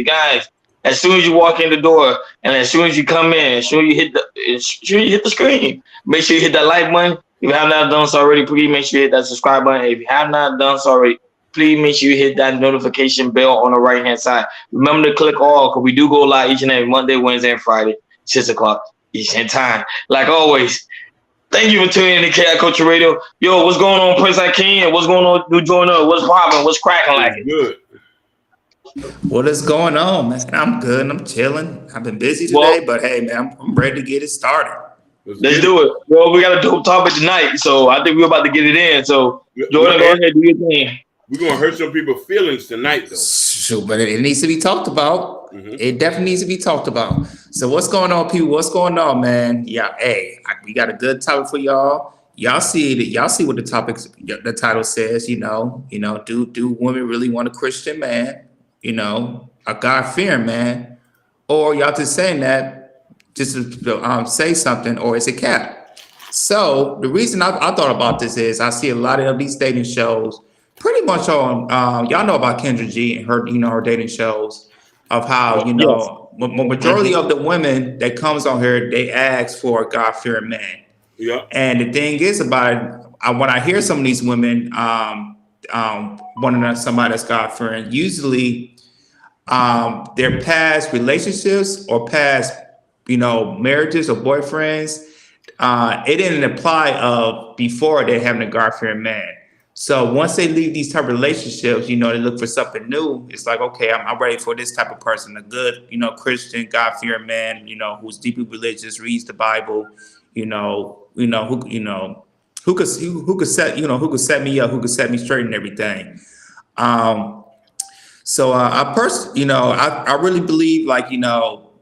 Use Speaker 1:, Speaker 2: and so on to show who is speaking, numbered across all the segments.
Speaker 1: guys, as soon as you walk in the door and as soon as you come in, as soon as you hit the screen, make sure you hit that like button. If you have not done so already, please make sure you hit that subscribe button. If you have not done so already, please make sure you hit that notification bell on the right hand side. Remember to click all because we do go live each and every Monday, Wednesday, and Friday, 6 o'clock Eastern time. Like always, thank you for tuning in to Chaos Culture Radio. Yo, what's going on, Prince Akeem? What's going on, New Joiner? What's popping? What's cracking like it?
Speaker 2: Good.
Speaker 3: What is going on, man? I'm good. I'm chilling. I've been busy today,
Speaker 1: Well,
Speaker 3: but hey, man, I'm ready to get it started.
Speaker 1: let's do it. Well, we got a dope topic tonight, so I think we're about to get it in. So, Jordan, go ahead, do your thing.
Speaker 2: We're gonna hurt some people's feelings tonight, though.
Speaker 3: Sure, but it needs to be talked about. It definitely needs to be talked about. So what's going on, people? What's going on, man? Yeah, hey, we got a good topic for y'all. Y'all see it. Y'all see what the title says. Do women really want a Christian man? A God-fearing man, or y'all just saying that just to say something, or is it cap? So the reason I thought about this is I see a lot of these dating shows, pretty much on y'all know about Kendra G and her dating shows of how majority of the women that comes on here, they ask for a God-fearing man.
Speaker 2: Yeah.
Speaker 3: And the thing is about it, when I hear some of these women wanting somebody that's God-fearing, usually their past relationships or past marriages or boyfriends, it didn't apply of before they're having a God-fearing man. So once they leave these type of relationships, they look for something new. It's like, okay, I'm ready for this type of person, a good, Christian, God-fearing man, who's deeply religious, reads the Bible, who could set me up, who could set me straight and everything. So I really believe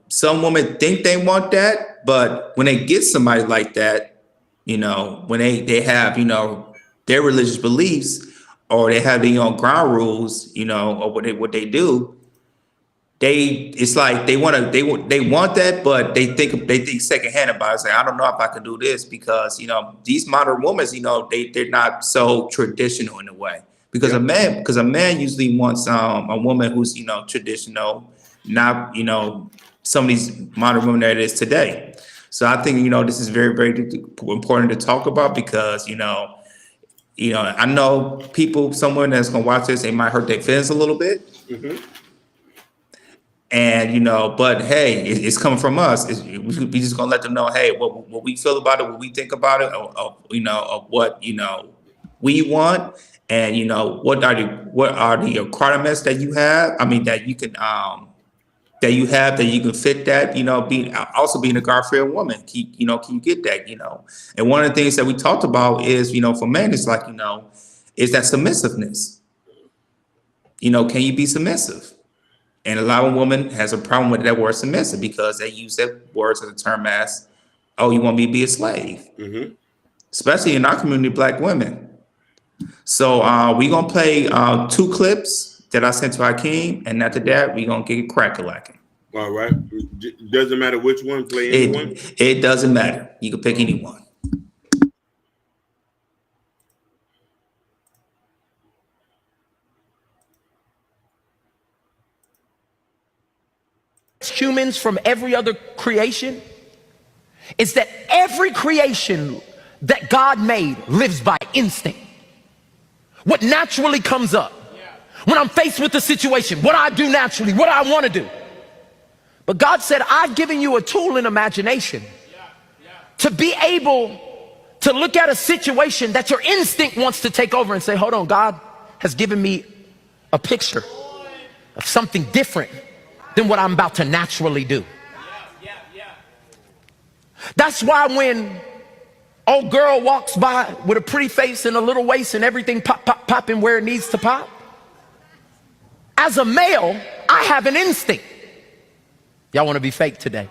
Speaker 3: some women think they want that, but when they get somebody like that, when they have their religious beliefs or they have their own ground rules, or what they do, it's like they want that, but they think secondhand about it. Say, I don't know if I can do this because these modern women, they're not so traditional in a way. Because a man usually wants a woman who's traditional, not some of these modern women that it is today. So I think this is very, very important to talk about because I know someone that's gonna watch this, they might hurt their feelings a little bit. And but hey, it's coming from us. We just gonna let them know, hey, what we feel about it, what we think about it, of what we want. And what are the requirements that you have? I mean that you can that you can fit that. Being a God-fearing woman, can you get that? And one of the things that we talked about is for men, it's like is that submissiveness. Can you be submissive? And a lot of women has a problem with that word submissive because they use that word as a term as, oh, you want me to be a slave, especially in our community, Black women. So we're going to play 2 clips that I sent to Hakeem, and after that, we're going to get crack-a-lacking.
Speaker 2: All right. Doesn't matter which one, play anyone?
Speaker 3: It doesn't matter. You can pick anyone.
Speaker 4: Humans from every other creation is that every creation that God made lives by instinct. What naturally comes up when I'm faced with a situation, what I do naturally, what I want to do. But God said, I've given you a tool in imagination to be able to look at a situation that your instinct wants to take over and say, hold on, God has given me a picture of something different than what I'm about to naturally do. That's why when old girl walks by with a pretty face and a little waist and everything popping where it needs to pop, as a male, I have an instinct. Y'all want to be fake today?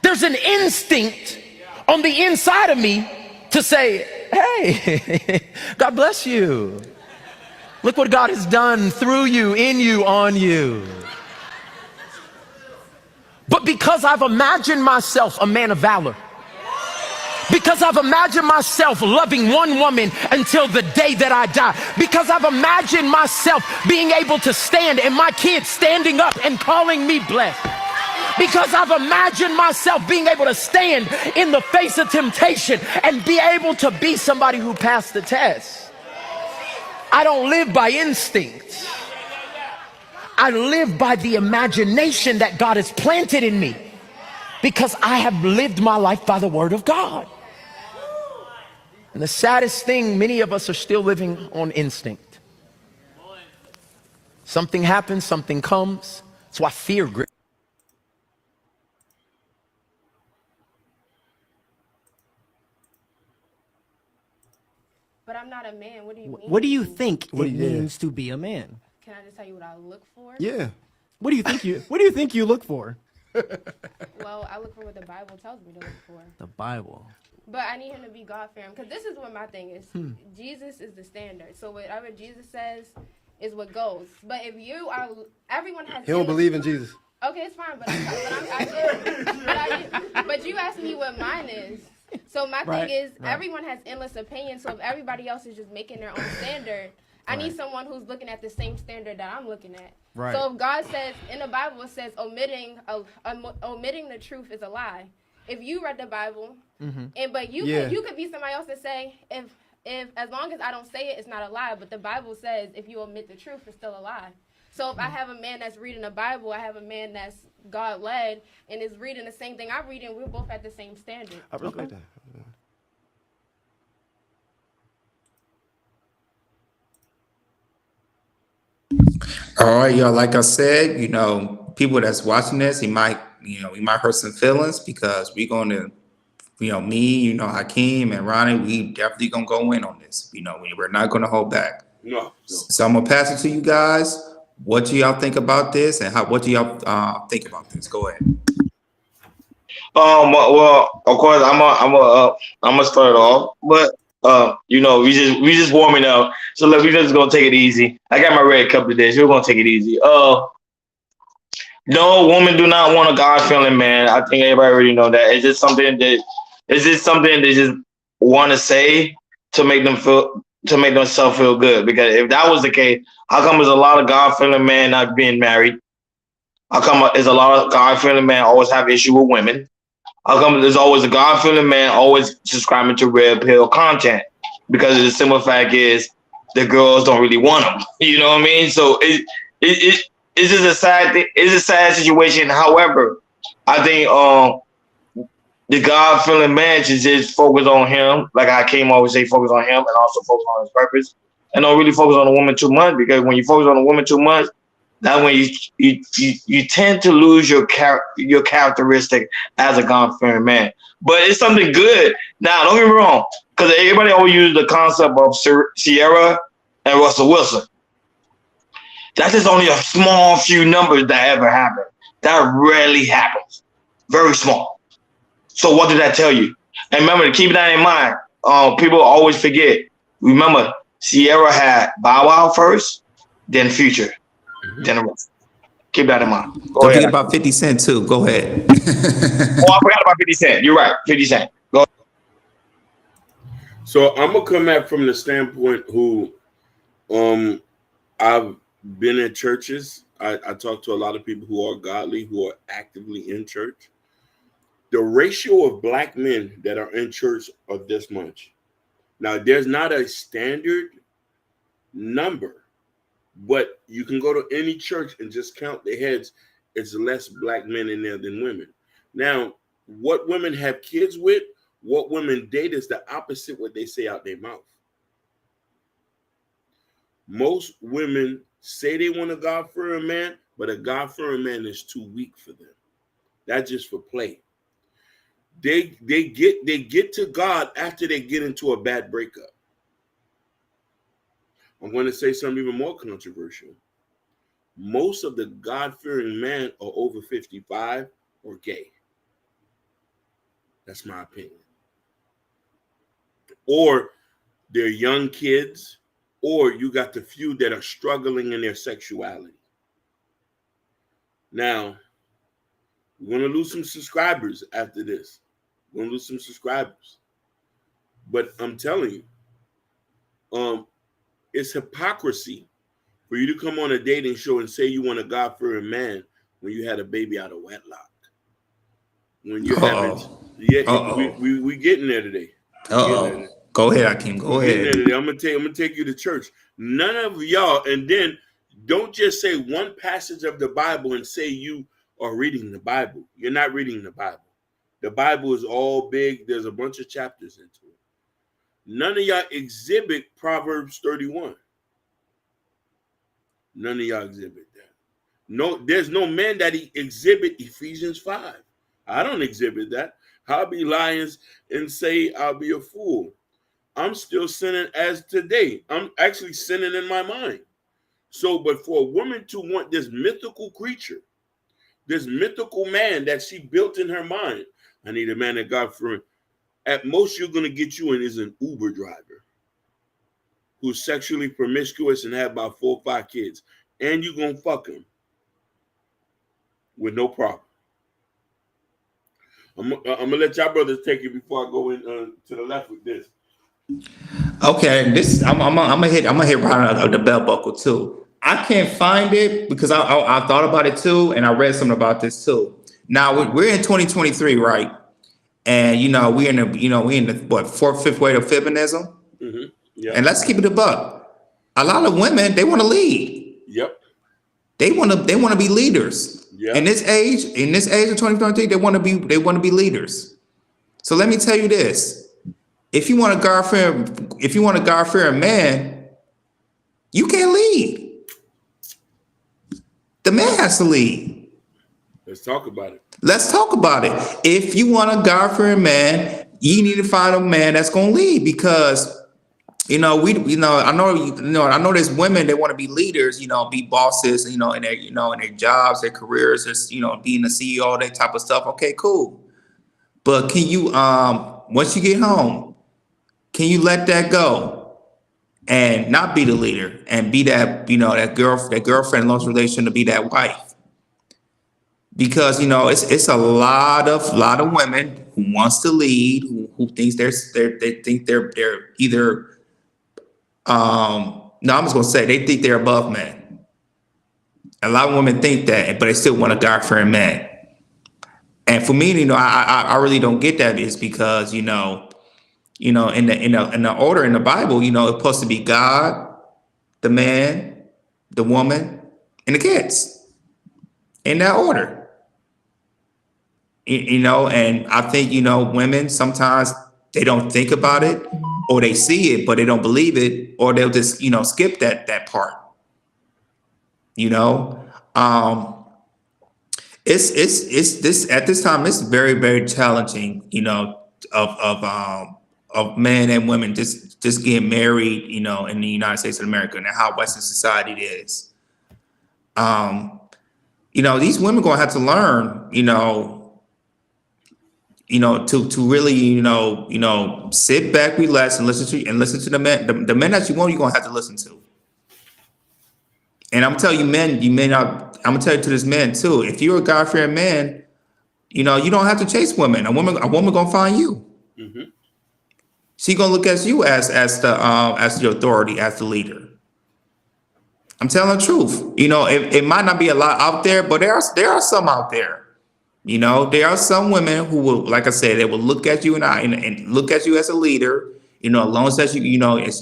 Speaker 4: There's an instinct on the inside of me to say, hey, God bless you. Look what God has done through you, in you, on you. But because I've imagined myself a man of valor, Because I've imagined myself loving one woman until the day that I die. Because I've imagined myself being able to stand and my kids standing up and calling me blessed. Because I've imagined myself being able to stand in the face of temptation and be able to be somebody who passed the test. I don't live by instinct. I live by the imagination that God has planted in me, because I have lived my life by the word of God. And the saddest thing, many of us are still living on instinct. Something happens, something comes. That's why fear grips.
Speaker 5: But I'm not a man. What do you mean?
Speaker 6: What do you think it means to be a man?
Speaker 5: Can I just tell you what I look for?
Speaker 6: Yeah. What do you think you look for?
Speaker 5: Well, I look for what the Bible tells me to look for.
Speaker 6: The Bible.
Speaker 5: But I need him to be God-fearing, because this is what my thing is. Jesus is the standard. So whatever Jesus says is what goes. But if you are, everyone has.
Speaker 7: He don't believe in Jesus.
Speaker 5: Okay, it's fine, but you asked me what mine is. So my thing is, everyone has endless opinions. So if everybody else is just making their own standard, I need someone who's looking at the same standard that I'm looking at.
Speaker 6: Right.
Speaker 5: So if God says, in the Bible, it says omitting the truth is a lie. If you read the Bible, but you could be somebody else and say, if as long as I don't say it, it's not a lie. But the Bible says if you omit the truth, it's still a lie. So if I have a man that's reading the Bible, I have a man that's God-led and is reading the same thing I'm reading, we're both at the same standard.
Speaker 7: I respect that.
Speaker 3: All right, y'all. Like I said, people that's watching this, we might hurt some feelings, because we're going to, me, Hakeem and Ronnie, we definitely going to go in on this. We're not going to hold back.
Speaker 2: No.
Speaker 3: So I'm going to pass it to you guys. What do y'all think about this, and what do y'all think about this? Go ahead.
Speaker 1: Well, of course, I'm gonna start it off, but we just warming up, so we just gonna take it easy. I got my red cup today, so we're gonna take it easy. No, women do not want a God-fearing man. I think everybody already know that. It's just something they just want to say to make themselves feel good. Because if that was the case, how come there's a lot of God-fearing men not being married? How come there's a lot of God-fearing men always have issue with women? How come there's always a God-fearing man always subscribing to red pill content? Because the simple fact is the girls don't really want them. You know what I mean? So it's just a sad thing. It's a sad situation. However, I think the God-fearing man should just focus on him. Like I came always say, focus on him, and also focus on his purpose. And don't really focus on the woman too much, because when you focus on the woman too much, that's when you tend to lose your characteristic as a God-fearing man. But it's something good. Now, don't get me wrong, because everybody always use the concept of Sierra and Russell Wilson. That's just only a small few numbers that ever happen. That rarely happens. Very small. So what did that tell you? And remember to keep that in mind. People always forget. Remember, Sierra had Bow Wow first, then Future, then the rest. Keep that in mind.
Speaker 3: Don't forget about 50 Cent too. Go ahead.
Speaker 1: I forgot about 50 Cent. You're right, 50 Cent. Go ahead.
Speaker 2: So I'm gonna come at from the standpoint who, I've been in churches. I talk to a lot of people who are godly, who are actively in church. The ratio of black men that are in church are this much. Now, there's not a standard number, but you can go to any church and just count the heads. It's less black men in there than women. Now, what women have kids with, what women date is the opposite what they say out their mouth. Most women say they want a God-fearing man, but a God-fearing man is too weak for them. That's just for play. They get to God after they get into a bad breakup. I'm going to say something even more controversial. Most of the God-fearing men are over 55 or gay. That's my opinion. Or they're young kids, or you got the few that are struggling in their sexuality. Now, we're going to lose some subscribers after this. We're going to lose some subscribers. But I'm telling you, it's hypocrisy for you to come on a dating show and say you want a God-fearing man when you had a baby out of wedlock. When you haven't, yeah, we getting there today.
Speaker 3: Go ahead, Akeem. Go ahead.
Speaker 2: I'm gonna take you to church. None of y'all, and then don't just say one passage of the Bible and say you are reading the Bible. You're not reading the Bible. The Bible is all big. There's a bunch of chapters into it. None of y'all exhibit Proverbs 31. None of y'all exhibit that. No, there's no man that exhibit Ephesians 5. I don't exhibit that. I'll be lying and say I'll be a fool. I'm still sinning as today. I'm actually sinning in my mind. So, but for a woman to want this mythical creature, this mythical man that she built in her mind, I need a man that God fearing. At most, you're going to get you in is an Uber driver who's sexually promiscuous and have about 4 or 5 kids. And you're going to fuck him with no problem. I'm going to let y'all brothers take it before I go in to the left with this.
Speaker 3: Okay, this I'm gonna hit right on the belt buckle too. I can't find it because I thought about it too, and I read something about this too. Now we're in 2023, right? And we in the what 4th, 5th wave of feminism.
Speaker 2: Mm-hmm. Yeah.
Speaker 3: And let's keep it a buck. A lot of women, they want to lead.
Speaker 2: Yep.
Speaker 3: They want to be leaders.
Speaker 2: Yeah.
Speaker 3: In this age of 2023, they want to be leaders. So let me tell you this. If you want a God-fearing man, you can't lead. The man has to lead.
Speaker 2: Let's talk about it.
Speaker 3: If you want a God-fearing man, you need to find a man that's going to lead because, I know there's women that want to be leaders, be bosses, in their jobs, their careers, just, being a CEO, that type of stuff. Okay, cool. But can you, once you get home, can you let that go and not be the leader and be that, that girlfriend long relationship to be that wife? Because, it's a lot of women who wants to lead, who thinks they think they're either, I'm just going to say they think they're above men. A lot of women think that, but they still want a God-fearing man. And for me, I really don't get that is because, in the order in the Bible, it's supposed to be God, the man, the woman, and the kids in that order. And I think, women sometimes they don't think about it or they see it, but they don't believe it, or they'll just, skip that part. It's this at this time, it's very, very challenging, of men and women just getting married, in the United States of America and how Western society is. These women gonna have to learn, to really, sit back, relax, and listen to the men. The men that you want, you're gonna have to listen to. And I'm telling you, men, I'm gonna tell you to this man too. If you're a God-fearing man, you don't have to chase women. A woman gonna find you.
Speaker 2: Mm-hmm.
Speaker 3: She gonna look at you as the authority, as the leader. I'm telling the truth. It might not be a lot out there, but there are some out there. There are some women who will, like I said, they will look at you and look at you as a leader. As long as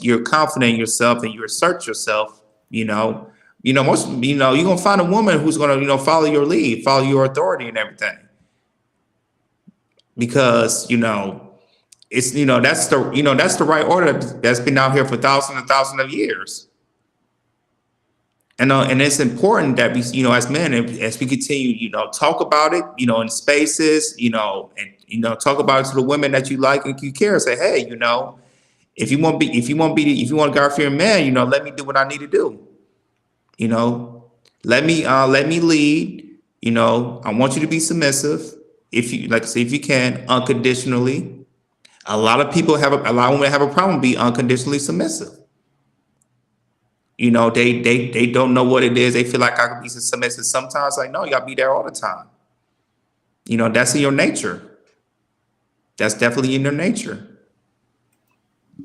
Speaker 3: you're confident in yourself and you assert yourself. Most you're gonna find a woman who's gonna follow your lead, follow your authority and everything. Because it's that's the right order that's been out here for thousands of years. And it's important that we, as men, as we continue, talk about it, in spaces, and talk about it to the women that you like and you care. Say, hey, if you want a God-fearing man, let me do what I need to do. Let me lead. I want you to be submissive. If you can, unconditionally. A lot of women have a problem being unconditionally submissive. They don't know what it is. They feel like I can be submissive sometimes. Like, no, you gotta be there all the time. That's in your nature. That's definitely in your nature.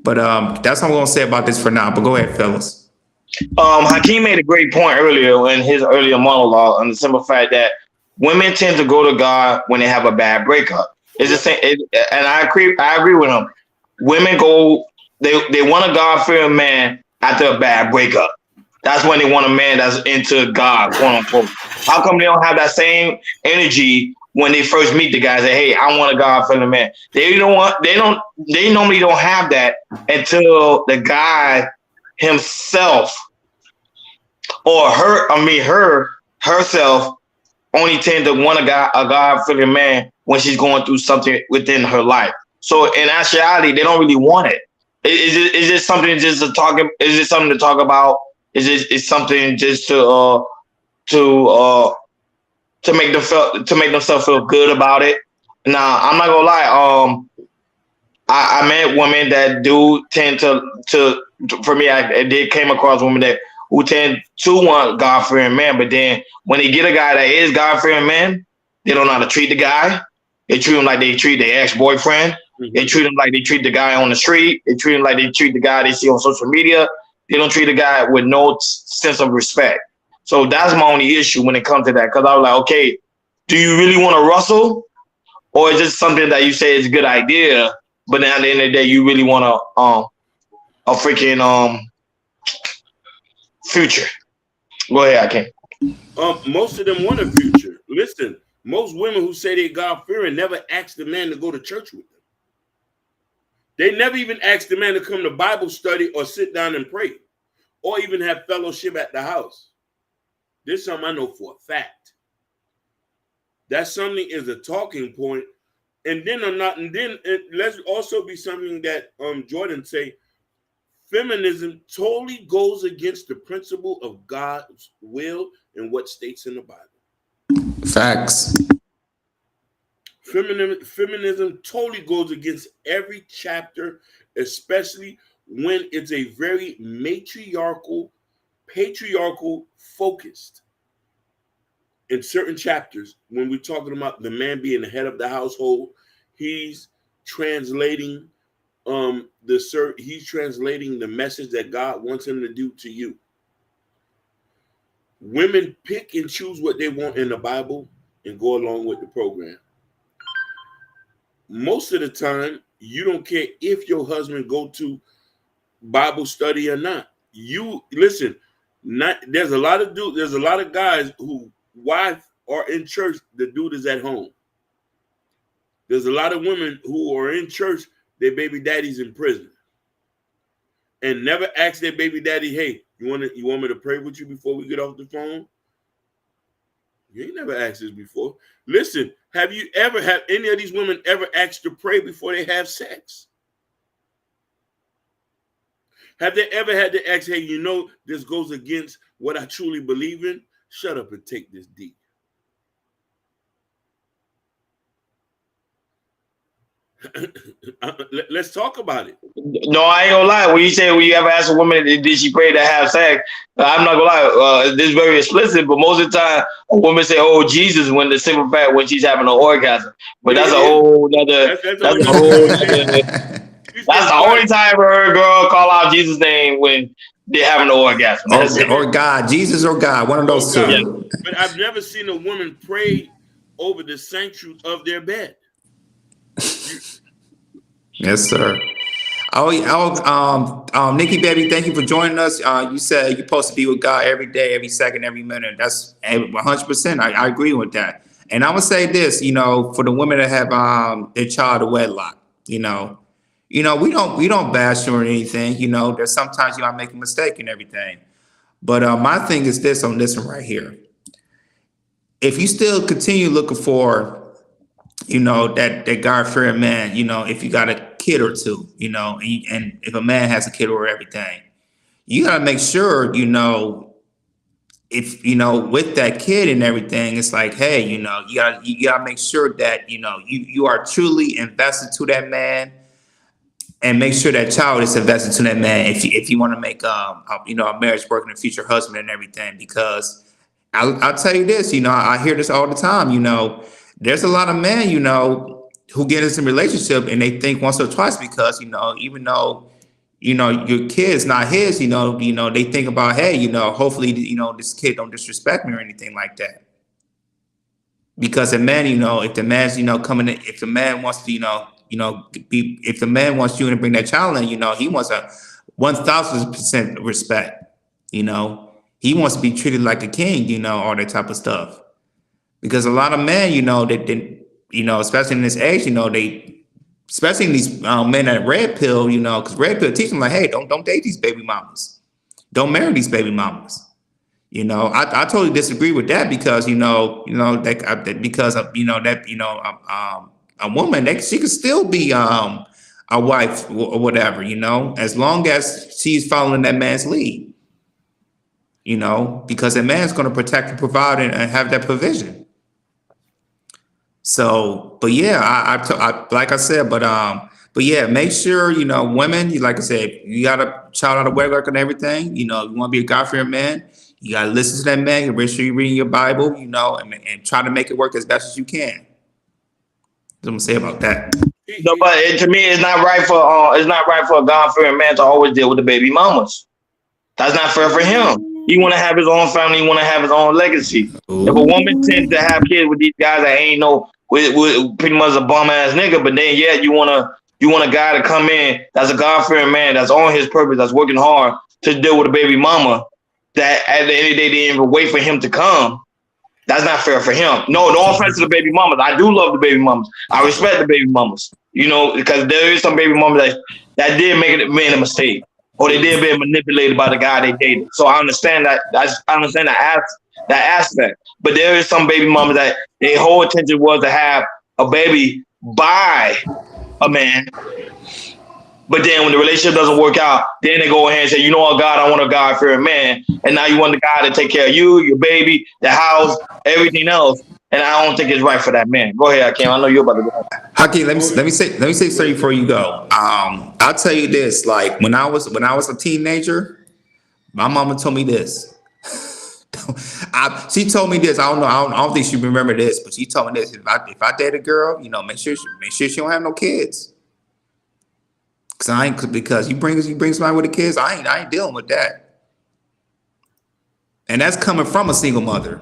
Speaker 3: But that's all I'm gonna say about this for now. But go ahead, fellas.
Speaker 1: Hakeem made a great point earlier in his earlier monologue on the simple fact that women tend to go to God when they have a bad breakup. It's the same, and I agree with him. Women they want a God-fearing man after a bad breakup. That's when they want a man that's into God, quote unquote. How come they don't have that same energy when they first meet the guy? Say, hey, I want a God-fearing man. They normally don't have that until the guy himself or herself only tend to want a God-fearing man when she's going through something within her life. So in actuality, they don't really want it. Is it something just to talk? Is it something to talk about? Is it something just to make themselves feel good about it? Now, I'm not gonna lie. I met women that do tend to for me, I did came across women who tend to want God-fearing men, but then when they get a guy that is God-fearing man, they don't know how to treat the guy. They treat him like they treat their ex-boyfriend. Mm-hmm. They treat him like they treat the guy on the street. They treat him like they treat the guy they see on social media. They don't treat the guy with no sense of respect. So that's my only issue when it comes to that. Because I was like, okay, do you really want to wrestle? Or is it something that you say is a good idea, but then at the end of the day, you really want a freaking future? Go ahead, I can't.
Speaker 2: Most of them want a future. Listen, most women who say they God-fearing never ask the man to go to church with them. They never even ask the man to come to Bible study or sit down and pray or even have fellowship at the house. This is something I know for a fact. That something is a talking point. And then let's also be something that Jordan say, feminism totally goes against the principle of God's will and what states in the Bible.
Speaker 3: Facts.
Speaker 2: Feminism totally goes against every chapter, especially when it's a very patriarchal focused. In certain chapters, when we're talking about the man being the head of the household, he's translating the message that God wants him to do to you. Women pick and choose what they want in the Bible and go along with the program. Most of the time, you don't care if your husband go to Bible study or not. You listen. There's a lot of guys who wife are in church. The dude is at home. There's a lot of women who are in church. Their baby daddy's in prison, and never ask their baby daddy, "Hey, you want me to pray with you before we get off the phone?" You ain't never asked this before. Listen, have any of these women ever asked to pray before they have sex? Have they ever had to ask, hey, this goes against what I truly believe in? Shut up and take this deep. Let's talk about it.
Speaker 1: No, I ain't gonna lie. When you ever ask a woman, did she pray to have sex? I'm not gonna lie. This is very explicit, but most of the time, a woman say, "Oh, Jesus," when the simple fact when she's having an orgasm. But that's a whole other. That's the only time I ever heard a girl call out Jesus' name when they're having an orgasm.
Speaker 3: Or God, Jesus or God, one of those two.
Speaker 2: Yeah. But I've never seen a woman pray over the sanctuary of their bed.
Speaker 3: Yes, sir. Nikki, baby, thank you for joining us. You said you're supposed to be with God every day, every second, every minute. That's 100%. I agree with that. And I would say this, for the women that have their child at wedlock, we don't bash or anything. There's sometimes you might make a mistake and everything. But my thing is this on this one right here. If you still continue looking for that God-fearing man, if you got a kid or two, and if a man has a kid or everything, you got to make sure, if, with that kid and everything, it's like, hey, you got to make sure that, you are truly invested to that man, and make sure that child is invested to that man if you want to make, a marriage work and a future husband and everything. Because I'll tell you this, I hear this all the time, there's a lot of men, who get into a relationship and they think once or twice because, even though, you know, your kid's not his, you know, they think about, hey, you know, hopefully, you know, this kid don't disrespect me or anything like that. Because a man, you know, if the man's, you know, coming in, if the man wants to, if the man wants you to bring that child in, you know, he wants a 1000% respect, you know, he wants to be treated like a king, you know, all that type of stuff. Because a lot of men, you know, you know, especially in this age, you know, especially these men at Red Pill, you know, because Red Pill teach them like, hey, don't date these baby mamas, don't marry these baby mamas. You know, I totally disagree with that because, you know, that because of, you know, that, you know, a woman, she could still be a wife or whatever, you know, as long as she's following that man's lead, you know, because that man's going to protect and provide and have that provision. So, but yeah, I like I said, but yeah, make sure, you know, women, like I said, you got a child out of wedlock and everything, you know, you want to be a God-fearing man, you got to listen to that man, you make sure you're reading your Bible, you know, and try to make it work as best as you can. What I'm gonna say about that.
Speaker 1: No, but to me, it's not right for a God-fearing man to always deal with the baby mamas. That's not fair for him. He want to have his own family. He want to have his own legacy. Ooh. If a woman tends to have kids with these guys that ain't with pretty much a bum ass nigga, but then you want a guy to come in that's a God-fearing man that's on his purpose, that's working hard to deal with a baby mama that at the end of the day they didn't even wait for him to come. That's not fair for him. No offense to the baby mamas. I do love the baby mamas. I respect the baby mamas. You know, because there is some baby mamas that did made a mistake, or they did be manipulated by the guy they dated. So I understand that. I understand that aspect. But there is some baby mamas that their whole intention was to have a baby by a man. But then when the relationship doesn't work out, then they go ahead and say, you know what, God, I want a God-fearing man. And now you want the guy to take care of you, your baby, the house, everything else. And I don't think it's right for that man. Go ahead, Hakeem. I know you're about to go.
Speaker 3: Hakeem, let me say something before you go. I'll tell you this, like when I was a teenager, my mama told me this. She told me this. I don't think she remember this, but she told me this. If I date a girl, you know, make sure she don't have no kids. Because you bring somebody with the kids, I ain't dealing with that. And that's coming from a single mother.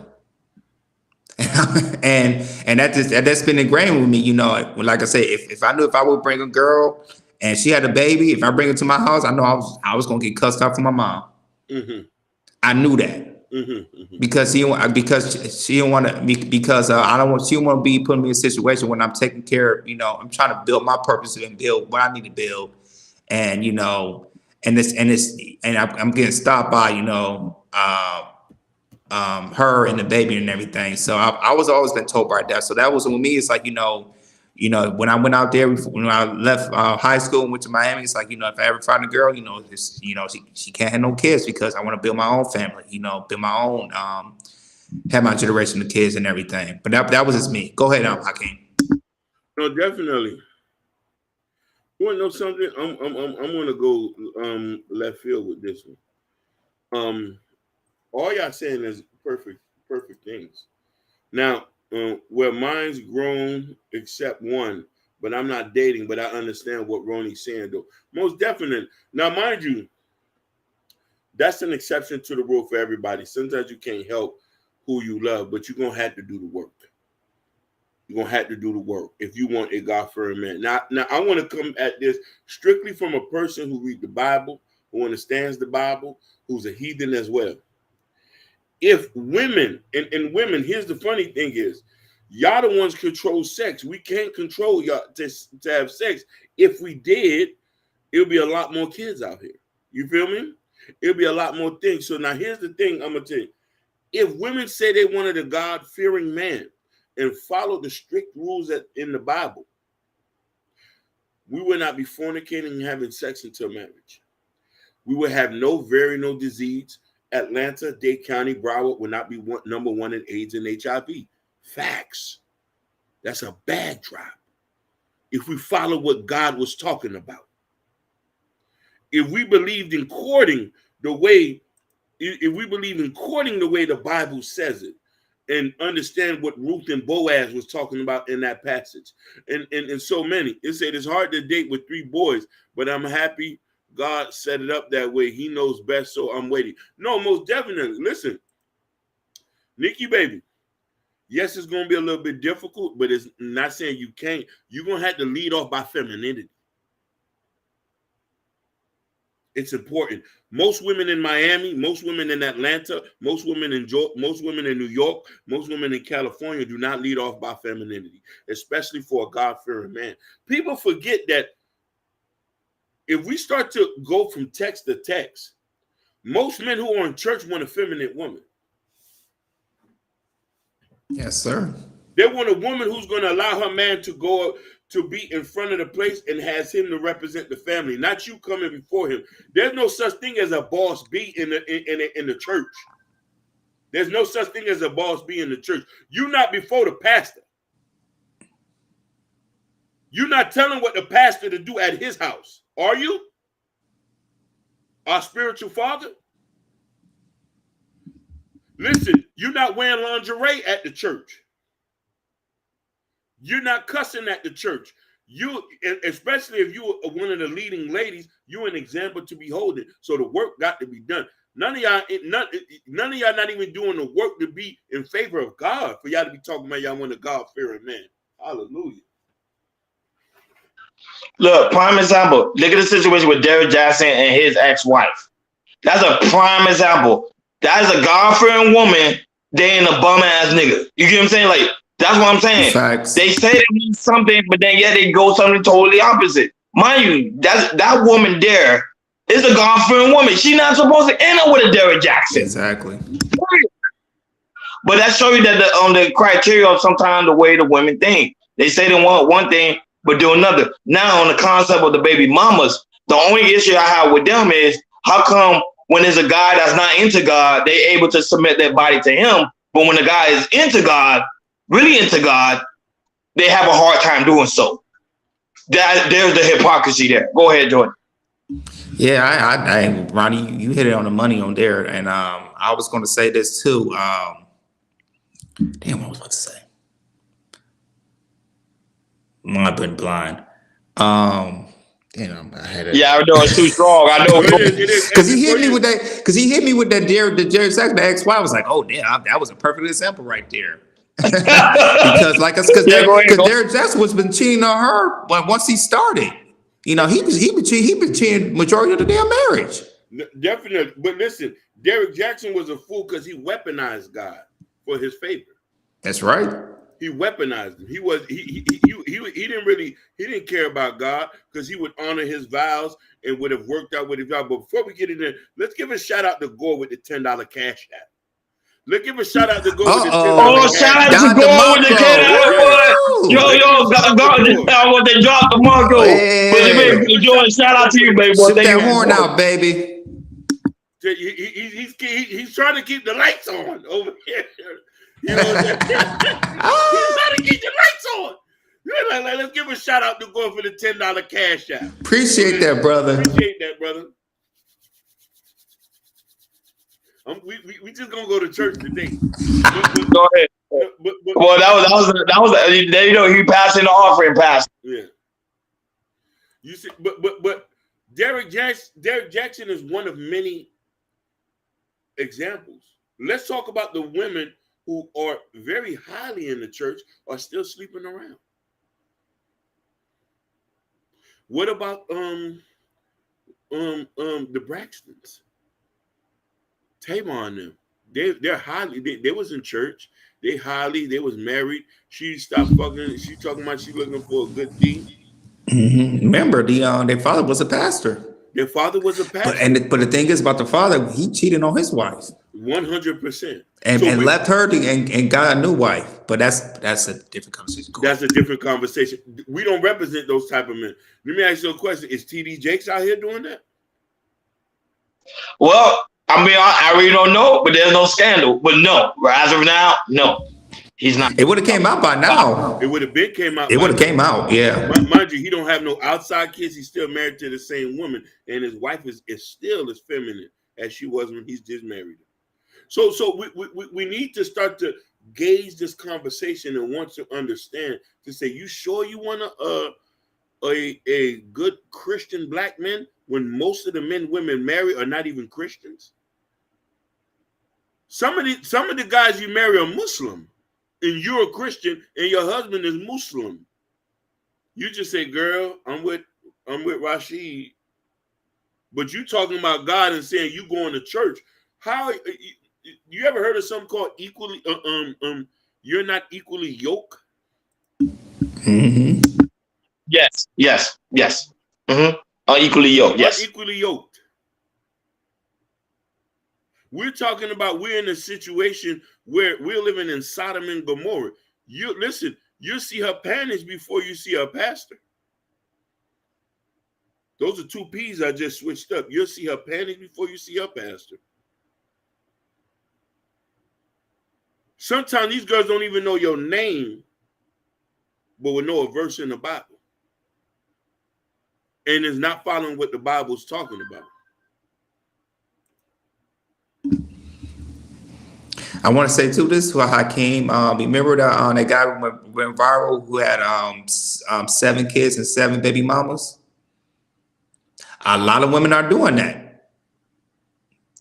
Speaker 3: and that's been ingrained with me, you know. Like I said, if I knew if I would bring a girl and she had a baby, if I bring her to my house, I know I was gonna get cussed out from my mom. Mm-hmm. I knew that. Mm-hmm, mm-hmm. Because she don't want to be putting me in a situation when I'm taking care of, you know, I'm trying to build my purpose and build what I need to build. And, you know, and I'm getting stopped by, you know, her and the baby and everything. So I was always been told by that. So that was with me. It's like, you know, when I went out there, when I left high school and went to Miami, it's like, you know, if I ever find a girl, you know, she can't have no kids because I want to build my own family, you know, build my own, have my generation of kids and everything. But that was just me. Go ahead, Hakeem.
Speaker 2: No, definitely. You want to know something? I'm going to go left field with this one. All y'all saying is perfect things. Now, where mine's grown except one, but I'm not dating, but I understand what Ronnie's saying, though. Most definitely. Now, mind you, that's an exception to the rule for everybody. Sometimes you can't help who you love, but you're going to have to do the work. You're going to have to do the work if you want a God-fearing man. Now, I want to come at this strictly from a person who reads the Bible, who understands the Bible, who's a heathen as well. If women, and women, here's the funny thing is, y'all the ones control sex. We can't control y'all to have sex. If we did, it'll be a lot more kids out here. You feel me? It'll be a lot more things. So now here's the thing I'm going to tell you. If women say they wanted a God-fearing man, and follow the strict rules that in the Bible, we would not be fornicating and having sex until marriage. We would have no disease. Atlanta, Dade County, Broward would not be number one in AIDS and HIV. Facts. That's a bad drop. If we follow what God was talking about. If we believed in courting the way the Bible says it, and understand what Ruth and Boaz was talking about in that passage. And so many. It said it's hard to date with 3 boys, but I'm happy God set it up that way. He knows best, so I'm waiting. No, most definitely. Listen, Nikki, baby. Yes, it's going to be a little bit difficult, but it's not saying you can't. You're going to have to lead off by femininity. It's important. Most women in Miami, most women in Atlanta, most women in New York, most women in California do not lead off by femininity, especially for a God-fearing man. People forget that if we start to go from text to text, most men who are in church want a feminine woman.
Speaker 3: Yes, sir.
Speaker 2: They want a woman who's going to allow her man to go to be in front of the place and has him to represent the family, not you coming before him. There's no such thing as a boss B in the church. There's no such thing as a boss B in the church. You're not before the pastor. You're not telling what the pastor to do at his house, are you? Our spiritual father? Listen, you're not wearing lingerie at the church. You're not cussing at the church. You, especially if you're one of the leading ladies, you're an example to be holding. So the work got to be done. None of y'all not even doing the work to be in favor of God. For y'all to be talking about y'all want a God-fearing man. Hallelujah.
Speaker 1: Look, prime example. Look at the situation with Derrick Jackson and his ex-wife. That's a prime example. That is a God-fearing woman dating a bum-ass nigga. You get what I'm saying? Like, that's what I'm saying.
Speaker 3: Facts.
Speaker 1: They say they need something, but then they go something totally opposite. Mind you, that woman there is a God-fearing woman. She's not supposed to end up with a Derrick Jackson.
Speaker 3: Exactly.
Speaker 1: But that shows you that the criteria of sometimes the way the women think. They say they want one thing, but do another. Now on the concept of the baby mamas, the only issue I have with them is how come when there's a guy that's not into God, they able to submit their body to him, but when the guy is into God, really into God, they have a hard time doing so. There's the hypocrisy there. Go ahead, Jordan.
Speaker 3: Yeah, I Ronnie, you hit it on the money on there, and I was going to say this too. Damn, what was I about to say? I've been blind. Damn, I had it.
Speaker 1: Yeah, I know it's too strong. I know
Speaker 3: because he hit me with that. Because he hit me with that. Derrick Jackson, the ex-wife. I was like, oh damn, that was a perfect example right there. because Derrick Jackson was been cheating on her, but once he started, he been cheating majority of the damn marriage.
Speaker 2: Definitely, but listen, Derrick Jackson was a fool because he weaponized God for his favor.
Speaker 3: That's right.
Speaker 2: He weaponized him. He didn't care about God because he would honor his vows and would have worked out with his vows. But before we get in there, let's give a shout out to Gore with the $10 cash app. Let's give a shout out to Gore with the $10 cash
Speaker 1: shout
Speaker 2: app.
Speaker 1: out to Gore with the $10. Yo, I want to drop the Marco. But Jordan, shout out to you, baby boy.
Speaker 3: Shoot that horn out, baby.
Speaker 2: He's trying to keep the lights on over here. You know what I'm saying? He's trying to keep the lights on. Let's give a shout out to Gore for the $10 cash app.
Speaker 3: Appreciate that, brother.
Speaker 2: Appreciate that, brother. We just gonna go to church today.
Speaker 1: Go ahead. Well, that was he passing the offering, Pastor.
Speaker 2: Yeah. You see, but Derrick Jackson is one of many examples. Let's talk about the women who are very highly in the church are still sleeping around. What about the Braxtons? Tamar and them. They're highly, they was in church. They was married. She stopped fucking. She talking about she looking for a good thing.
Speaker 3: Mm-hmm. Remember, their father was a pastor.
Speaker 2: Their father was a pastor.
Speaker 3: But the thing is about the father, he cheated on his wife.
Speaker 2: 100%.
Speaker 3: And left her and got a new wife. But that's a different conversation.
Speaker 2: That's a different conversation. We don't represent those type of men. Let me ask you a question. Is TD Jakes out here doing that?
Speaker 1: Well, I mean, I really don't know, but there's no scandal. But no, as of now, no, he's not.
Speaker 3: It would have came out by now.
Speaker 2: It would have came out.
Speaker 3: It would have came out, yeah.
Speaker 2: Mind you, he don't have no outside kids. He's still married to the same woman, and his wife is still as feminine as she was when he's just married her. So we need to start to gauge this conversation and want to understand to say, you sure you want a good Christian black man when most of the men women marry are not even Christians? Some of the guys you marry are Muslim, and you're a Christian, and your husband is Muslim. You just say, "Girl, I'm with Rashid," but you talking about God and saying you going to church. How you ever heard of something called equally? You're not equally yoked.
Speaker 3: Mm-hmm.
Speaker 1: Yes. Unequally yoked. Yes.
Speaker 2: Unequally yoked. We're talking about we're in a situation where we're living in Sodom and Gomorrah. You see her panties before you see her pastor. Those are two P's I just switched up. You'll see her panties before you see her pastor. Sometimes these girls don't even know your name, but will know a verse in the Bible. And is not following what the Bible's talking about.
Speaker 3: I want to say too this to Hakeem. Remember that guy who went viral who had 7 kids and 7 baby mamas? A lot of women are doing that,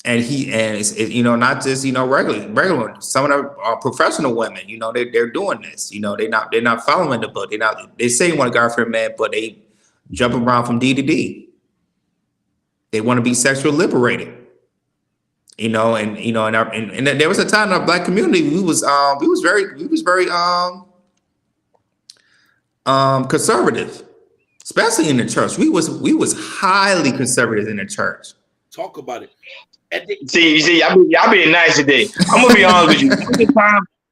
Speaker 3: and it's not just regular. Some of them are professional women. They're doing this. They're not following the book. They say they want a God-fearing man, but they jump around from D to D. They want to be sexually liberated. And there was a time in our Black community we was very conservative, especially in the church. We was highly conservative in the church.
Speaker 2: Talk about it.
Speaker 1: See, y'all being nice today. I'm gonna be honest with you.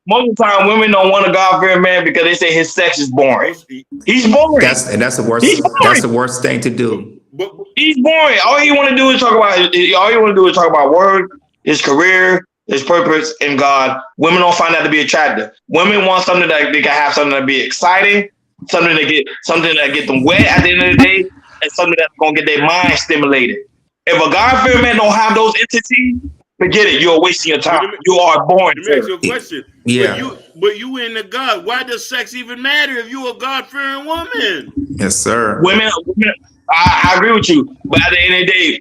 Speaker 1: Most of the time, women don't want a God-fearing man because they say his sex is boring. He's boring.
Speaker 3: That's the worst. That's the worst thing to do.
Speaker 1: He's boring. All he want to do is talk about word, his career, his purpose, and God. Women don't find that to be attractive. Women want something that they can have, something that be exciting, something that get them wet at the end of the day, and something that's gonna get their mind stimulated. If a God-fearing man don't have those entities, forget it. You're wasting your time. You are boring.
Speaker 2: Let me ask you a question.
Speaker 3: Yeah.
Speaker 2: But you in the God. Why does sex even matter if you're a God-fearing woman?
Speaker 3: Yes, sir.
Speaker 1: Women. I agree with you, but at the end of the day,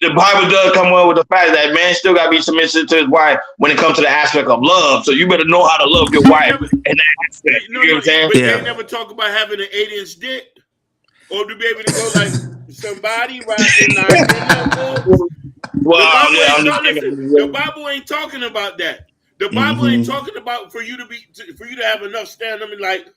Speaker 1: the Bible does come up with the fact that man still got to be submissive to his wife when it comes to the aspect of love. So you better know how to love your wife in that aspect. You know what I'm saying?
Speaker 2: But they never talk about having an 8-inch dick, or to be able to go like somebody rocking like.
Speaker 1: Well,
Speaker 2: the Bible ain't talking about that. The Bible ain't talking about for you to have enough stamina like.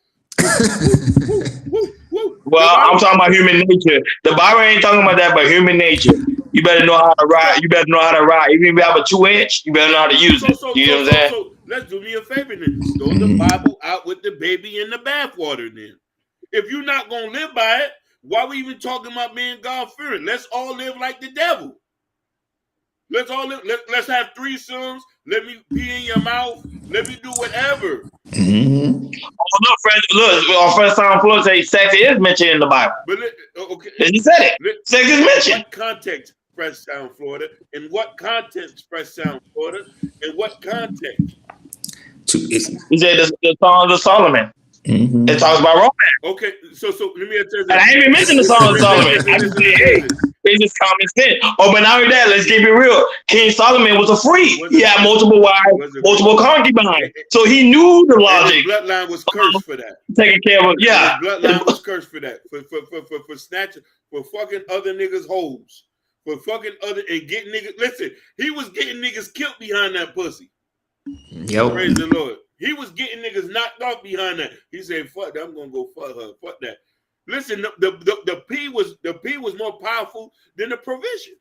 Speaker 1: Well, I'm talking about human nature. The Bible ain't talking about that, but human nature. You better know how to ride. You better know how to ride. Even if you have a 2-inch, you better know how to use it. You know what I'm saying?
Speaker 2: So let's do me a favor then. Throw the Bible out with the baby in the bathwater then. If you're not going to live by it, why are we even talking about being God-fearing? Let's all live like the devil. Let's all live. Let's have threesomes. Let me pee in your mouth. Let me do whatever.
Speaker 3: Mm-hmm.
Speaker 1: Look, our first time floor say sex is mentioned in the Bible.
Speaker 2: But okay,
Speaker 1: he said it. Sex is mentioned.
Speaker 2: What context, Fresh Sound Florida? In what context, Fresh Sound Florida? In what context?
Speaker 1: He said the Songs of Solomon.
Speaker 3: Mm-hmm.
Speaker 1: It talks about romance.
Speaker 2: Okay, so let me tell you.
Speaker 1: And I ain't even mentioned the Song of Solomon. I just said, hey, it's just common sense. Oh, but not only that, let's keep it real. King Solomon was a freak. He had multiple wives, multiple concubines. So he knew the logic.
Speaker 2: His bloodline was cursed for that.
Speaker 1: Taking care of
Speaker 2: His bloodline was cursed for that. For snatching, for fucking other niggas' hoes. For fucking other, and getting niggas. Listen, he was getting niggas killed behind that pussy.
Speaker 3: Yep.
Speaker 2: Praise the Lord. He was getting niggas knocked off behind that. He said, fuck that, I'm gonna go fuck her. Fuck that. Listen, the P was more powerful than the provision.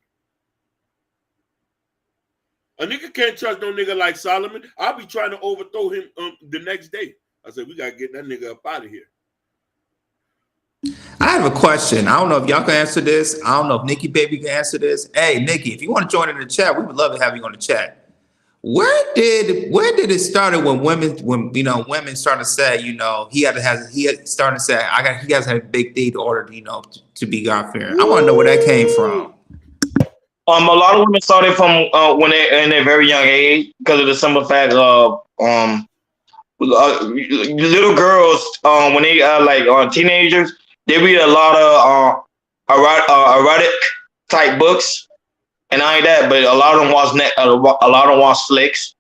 Speaker 2: A nigga can't trust no nigga like Solomon. I'll be trying to overthrow him the next day. I said, we gotta get that nigga up out of here.
Speaker 3: I have a question. I don't know if y'all can answer this. I don't know if Nikki Baby can answer this. Hey, Nikki, if you want to join in the chat, we would love to have you on the chat. Where did it start when women started to say, he started to say, he has to have a big D to order, to be God-fearing. I want to know where that came from.
Speaker 1: A lot of women started from when they're in a very young age because of the simple fact of little girls when they teenagers, they read a lot of erotic type books, and not only that, but a lot of them watch a lot of them watch flicks,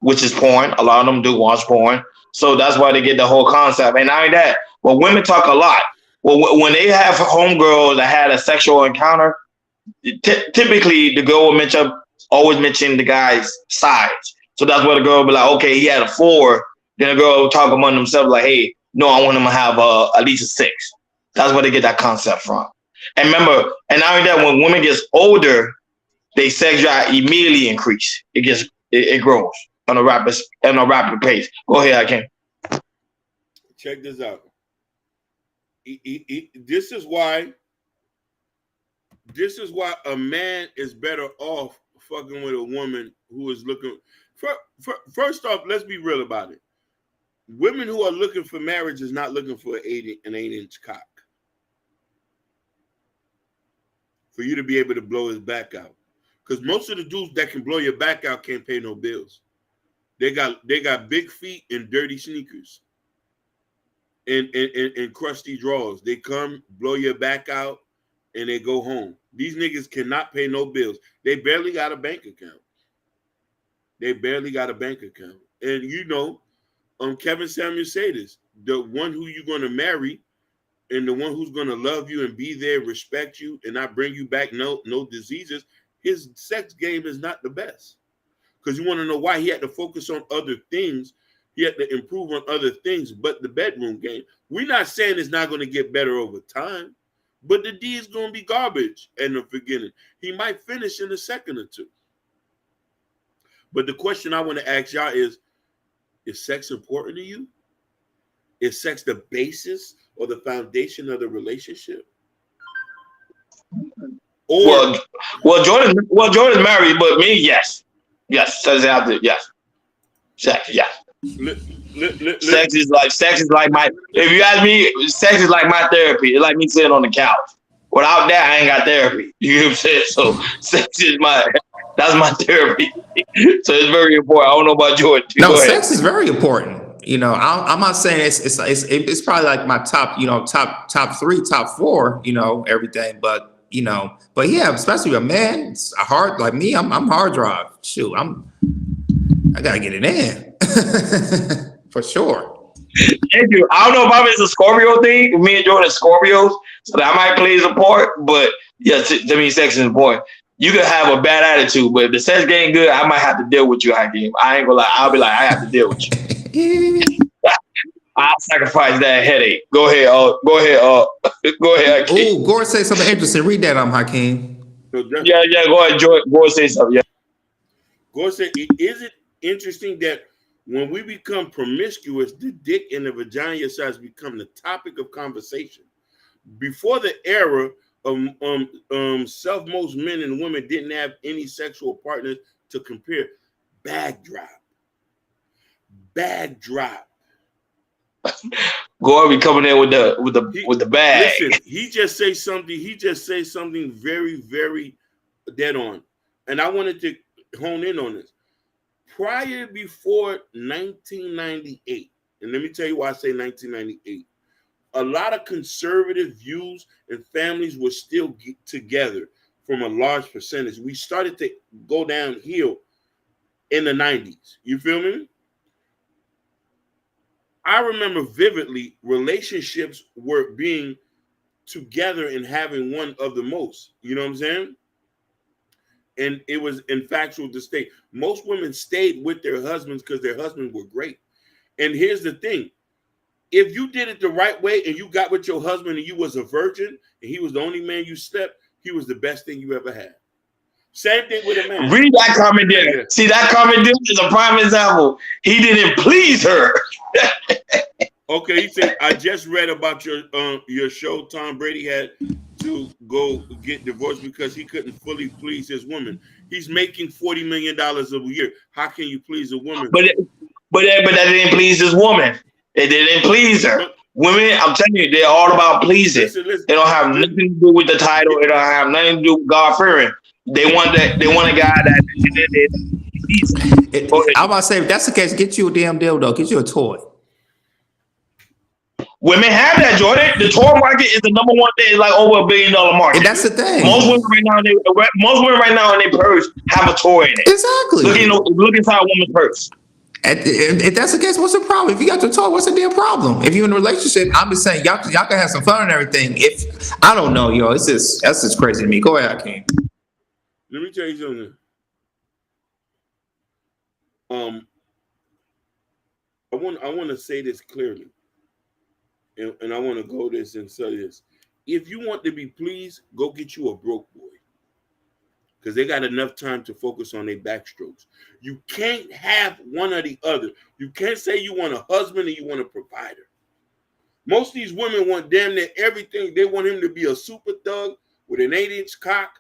Speaker 1: which is porn. A lot of them do watch porn, so that's why they get the whole concept. And not only that, but women talk a lot. Well, when they have homegirls that had a sexual encounter, typically the girl will always mention the guy's size. So that's where the girl will be like, okay, he had a 4. Then the girl will talk among themselves like, hey, no, I want him to have at least a 6. That's where they get that concept from. And remember, and not only that, when women gets older, their sex drive immediately increase. It grows on a rapid pace. Go ahead, I can.
Speaker 2: Check this out. This is why a man is better off fucking with a woman who is looking. First off, let's be real about it. Women who are looking for marriage is not looking for an 8-inch cock for you to be able to blow his back out. Because most of the dudes that can blow your back out can't pay no bills. They got big feet and dirty sneakers and crusty drawers. They come, blow your back out, and they go home. These niggas cannot pay no bills. They barely got a bank account. And you know, Kevin Samuels say this: the one who you're going to marry and the one who's going to love you and be there, respect you, and not bring you back no diseases, his sex game is not the best. Because you want to know why he had to focus on other things. He had to improve on other things, but the bedroom game. We're not saying it's not going to get better over time, but the D is going to be garbage in the beginning. He might finish in a second or two. But the question I want to ask y'all is sex important to you? Is sex the basis or the foundation of the relationship? Or
Speaker 1: Jordan's married, but me, yes. Yes, sex out there, yes. Sex, yes. Sex is like my. If you ask me, sex is like my therapy. It's like me sitting on the couch. Without that, I ain't got therapy. You know what I'm saying? So sex is that's my therapy. So it's very important. I don't know about Jordan.
Speaker 3: No, sex is very important. You know, I'm not saying it's probably like my top, you know, top 3, top 4, you know, everything. But you know, but yeah, especially a man, it's a hard like me. I'm hard drive. Shoot, I gotta get it in for sure.
Speaker 1: Thank you. I don't know if it's a Scorpio thing. Me and Jordan are Scorpios, so that might play a part. But yeah, to me, sex is important. You can have a bad attitude, but if the sex game good, I might have to deal with you, Hakeem. I ain't gonna lie. I'll be like, I have to deal with you. I'll sacrifice that headache. Go ahead. Go ahead, Hakeem.
Speaker 3: Oh, Gore say something interesting. Read that, Hakeem.
Speaker 1: Yeah. Go ahead, Gore say something. Yeah.
Speaker 2: Gore said, is it interesting that when we become promiscuous, the dick and the vagina size become the topic of conversation? Before the era of self, most men and women didn't have any sexual partners to compare. Bag drop.
Speaker 1: Gore be coming in with the bag.
Speaker 2: Listen, he just say something very, very dead on. And I wanted to hone in on this. Before 1998, and let me tell you why I say 1998, a lot of conservative views and families were still together from a large percentage. We started to go downhill in the 90s. You feel me? I remember vividly relationships were being together and having one of the most. You know what I'm saying? And it was infatual to stay. Most women stayed with their husbands because their husbands were great. And here's the thing. If you did it the right way and you got with your husband and you was a virgin and he was the only man you slept, he was the best thing you ever had. Same thing with a man.
Speaker 1: Read that comment there. See, that comment there is a prime example. He didn't please her.
Speaker 2: Okay, he said, I just read about your show. Tom Brady had to go get divorced because he couldn't fully please his woman. He's making $40 million a year. How can you please a woman?
Speaker 1: But that didn't please his woman. It didn't please her. Women, I'm telling you, they're all about pleasing.
Speaker 2: Listen.
Speaker 1: They don't have nothing to do with the title. It don't have nothing to do with God fearing. They want a guy that.
Speaker 3: I'm about to say, if that's the case, get you a damn dildo. Get you a toy.
Speaker 1: Women have that, Jordan. The toy market is the number one thing. It's like over $1 billion market.
Speaker 3: And that's the thing.
Speaker 1: Most women right now in their purse have a toy in it.
Speaker 3: Exactly.
Speaker 1: Look inside a woman's purse.
Speaker 3: If that's the case, what's the problem? If you got the toy, what's the damn problem? If you're in a relationship, I'm just saying y'all can have some fun and everything. If I don't know, yo, that's just crazy to me. Go ahead, Hakeem.
Speaker 2: Let me tell you something. I want to say this clearly, and I want to go this and say this. If you want to be pleased, go get you a broke boy, because they got enough time to focus on their backstrokes. You can't have one or the other. You can't say you want a husband and you want a provider. Most of these women want damn near everything. They want him to be a super thug with an 8-inch cock.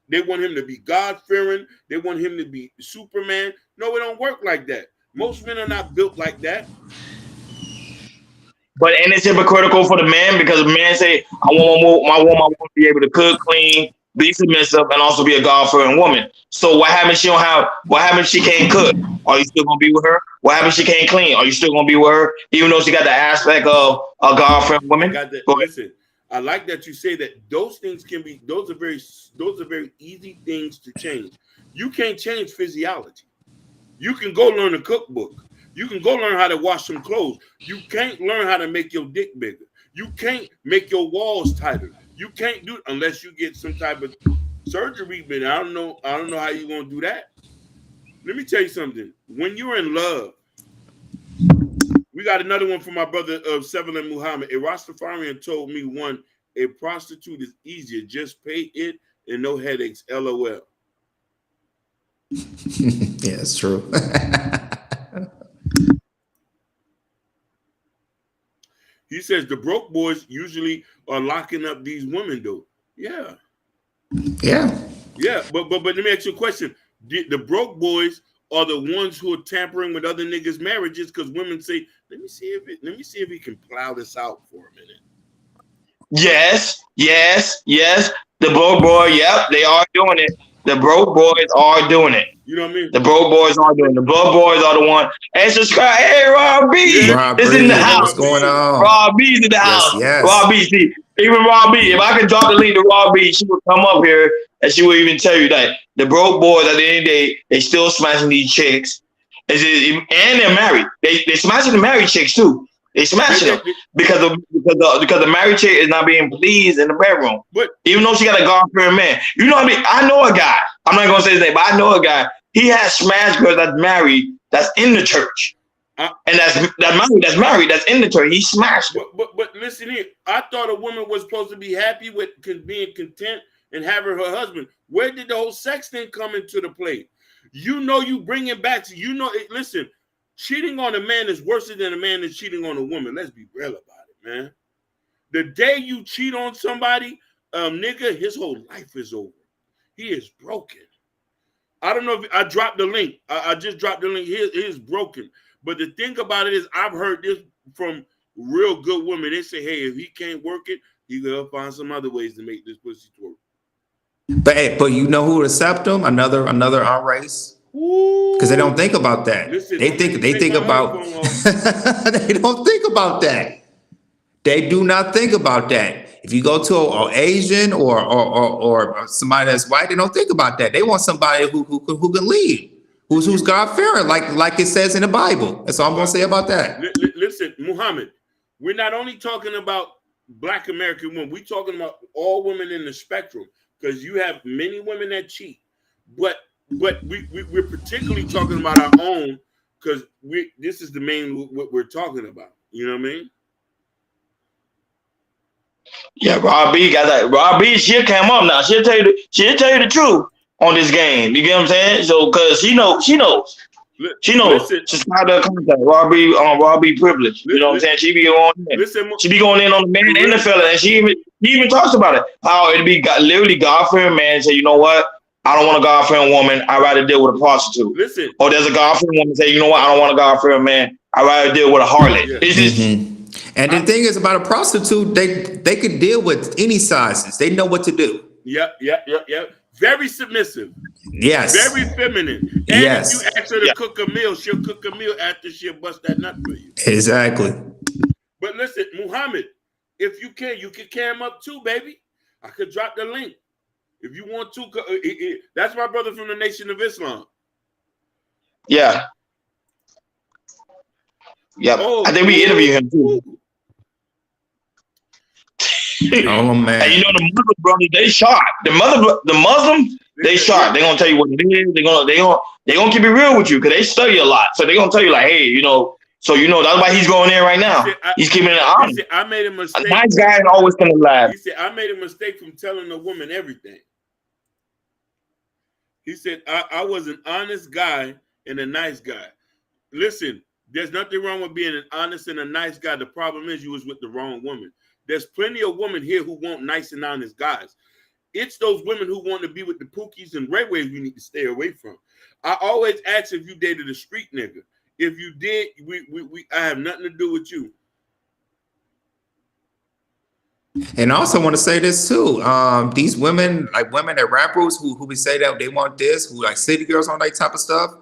Speaker 2: They want him to be God-fearing. They want him to be Superman. No, it don't work like that. Most men are not built like that.
Speaker 1: But and it's hypocritical for the man, because the man say, I want my woman to be able to cook, clean, be submissive, and also be a God-fearing woman. So what happens if she can't cook? Are you still gonna be with her? What happens if she can't clean? Are you still gonna be with her, even though she got the aspect of a God-fearing woman?
Speaker 2: Listen, I like that you say that. Those things can be. Those are very easy things to change. You can't change physiology. You can go learn a cookbook. You can go learn how to wash some clothes. You can't learn how to make your dick bigger. You can't make your walls tighter. You can't do it unless you get some type of surgery. But I don't know how you're gonna do that. Let me tell you something. When you're in love, we got another one from my brother of Seven and Muhammad. A Rastafarian told me a prostitute is easier. Just pay it and no headaches. LOL.
Speaker 3: Yeah, it's true.
Speaker 2: He says the broke boys usually are locking up these women, though. Yeah.
Speaker 3: Yeah.
Speaker 2: Yeah, but let me ask you a question. The broke boys are the ones who are tampering with other niggas' marriages, because women say, let me see if he can plow this out for a minute.
Speaker 1: Yes. The broke boy, yep, they are doing it. The broke boys are doing it.
Speaker 2: You know what I mean?
Speaker 1: The broke boys are doing it. The broke boys are the one. Hey, subscribe. Hey, Rob B is in the house.
Speaker 3: What's going on?
Speaker 1: Rob B's in the house.
Speaker 3: Yes.
Speaker 1: Rob B. See, even Rob B. If I could drop the link to Rob B, she would come up here and she would even tell you that the broke boys at the end of the day, they still smashing these chicks. And they're married. They smashing the married chicks too. They smashing them because the married chick is not being pleased in the bedroom. But even though she got a God-fearing man, you know what I mean? I know a guy. I'm not gonna say his name, but I know a guy. He has smashed girls that's married, that's in the church, and that's married, that's in the church. He smashed them.
Speaker 2: But listen here. I thought a woman was supposed to be happy with being content and having her husband. Where did the whole sex thing come into the play? You know, you bring it back to listen. Cheating on a man is worse than a man that's cheating on a woman. Let's be real about it, man. The day you cheat on somebody, nigga, his whole life is over. He is broken. I don't know if I dropped the link. I just dropped the link. He is broken. But the thing about it is, I've heard this from real good women. They say, hey, if he can't work it, he gonna find some other ways to make this pussy work.
Speaker 3: But you know who would accept them? Another race. Because they don't think about that.
Speaker 2: Listen,
Speaker 3: they think about they don't think about that. They do not think about that. If you go to an Asian or somebody that's white, they don't think about that. They want somebody who can lead, who's God-fearing, like it says in the Bible. That's all I'm gonna say about that.
Speaker 2: Listen, Muhammad, we're not only talking about Black American women, we're talking about all women in the spectrum, because you have many women that cheat, but we're particularly talking about our own, because this is the main what we're talking about. You know what I mean?
Speaker 1: Yeah, Rob B got that. Rob B, she'll come up now. She'll tell you the truth on this game. You get what I'm saying? So, cause she knows.
Speaker 2: Listen,
Speaker 1: Subscribe to her contact. Rob B privilege. You know what I'm saying? She be going in. She be going in on the man and the fella, and she even talks about it. How it'd be literally God-fearing man say, you know what? I don't want a God-fearing woman. I'd rather deal with a prostitute.
Speaker 2: Listen.
Speaker 1: Or there's a God-fearing woman say, you know what? I don't want a God-fearing man. I'd rather deal with a harlot. Yeah. It's just.
Speaker 3: And the thing is about a prostitute, they could deal with any sizes. They know what to do.
Speaker 2: Yep. Very submissive.
Speaker 3: Yes.
Speaker 2: Very feminine. And if you ask her to cook a meal, she'll cook a meal after she'll bust that nut for you.
Speaker 3: Exactly.
Speaker 2: But listen, Muhammad, if you can cam up too, baby. I could drop the link if you want to. That's my brother from the Nation of Islam.
Speaker 1: Yeah. Yep.
Speaker 2: Oh,
Speaker 1: I think we interviewed him too.
Speaker 3: Oh man.
Speaker 1: And you know the Muslim brothers, they sharp. The Muslims, they sharp. They gonna tell you what it is. They gonna keep it real with you because they study a lot. So they gonna tell you like, hey, so that's why he's going in right now. He's keeping it honest.
Speaker 2: I made a mistake.
Speaker 1: A nice guy is always gonna lie.
Speaker 2: He said, I made a mistake from telling a woman everything. He said, I was an honest guy and a nice guy. Listen, there's nothing wrong with being an honest and a nice guy. The problem is you was with the wrong woman. There's plenty of women here who want nice and honest guys. It's those women who want to be with the Pookies and Ray Waves you need to stay away from. I always ask if you dated a street nigga. If you did, I have nothing to do with you.
Speaker 3: And I also want to say this too. These women, like women at rappers who we say that they want this, who like city girls on that type of stuff.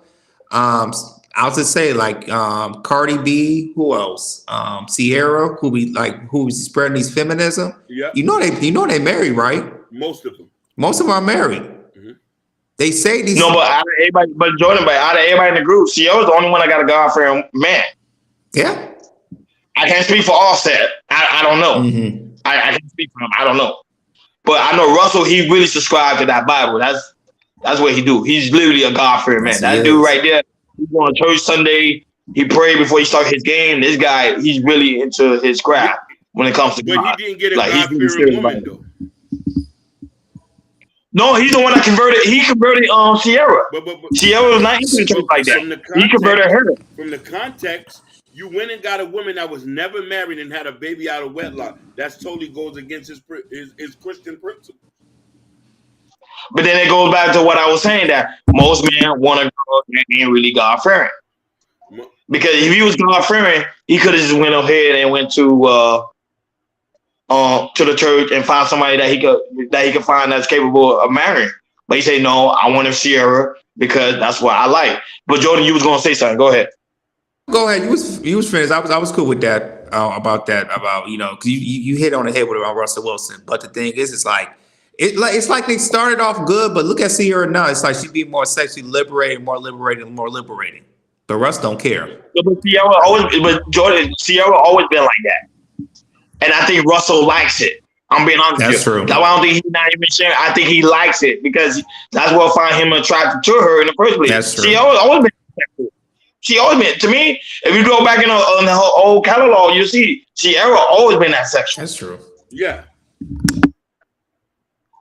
Speaker 3: I'll just say like Cardi B, who else? Sierra, who's spreading these feminism.
Speaker 2: Yeah.
Speaker 3: You know they married, right?
Speaker 2: Most of them.
Speaker 3: Most of them are married.
Speaker 2: Mm-hmm.
Speaker 3: They say these.
Speaker 1: No, but out of everybody in the group, Sierra's the only one that got a God-fearing man.
Speaker 3: Yeah.
Speaker 1: I can't speak for Offset. I don't know.
Speaker 3: Mm-hmm.
Speaker 1: I can't speak for him. I don't know. But I know Russell, he really subscribed to that Bible. That's what he do. He's literally a God-fearing man. That dude right there, he go to church Sunday. He prayed before he start his game. This guy, he's really into his craft when it comes to God.
Speaker 2: But he didn't get a God-fearing woman, though.
Speaker 1: No, he's the one that converted. He converted Sierra. But Sierra was not into church like that. He converted her.
Speaker 2: From the context, you went and got a woman that was never married and had a baby out of wedlock. That totally goes against his Christian principles.
Speaker 1: But then it goes back to what I was saying, that most men want a girl that ain't really God-fearing. Because if he was God-fearing, he could have just went ahead and went to the church and found somebody that he could find that's capable of marrying. But he said, no, I want a Sierra because that's what I like. But Jordan, you was gonna say something. Go ahead.
Speaker 3: Go ahead. You was finished. I was cool with that. About because you hit on the head with it on Russell Wilson. But the thing is, it's like they started off good, but look at Sierra now. It's like she be more sexually liberated, more liberating. The Russ don't care.
Speaker 1: But Sierra always been like that. And I think Russell likes it. I'm being honest with you.
Speaker 3: That's true.
Speaker 1: That's why I don't think he's not even sharing. I think he likes it because that's what find him attracted to her in the first place.
Speaker 3: That's true.
Speaker 1: She always been sexual. She always been, to me, if you go back in the whole old catalog, you see Sierra always been that sexual.
Speaker 3: That's true.
Speaker 2: Yeah.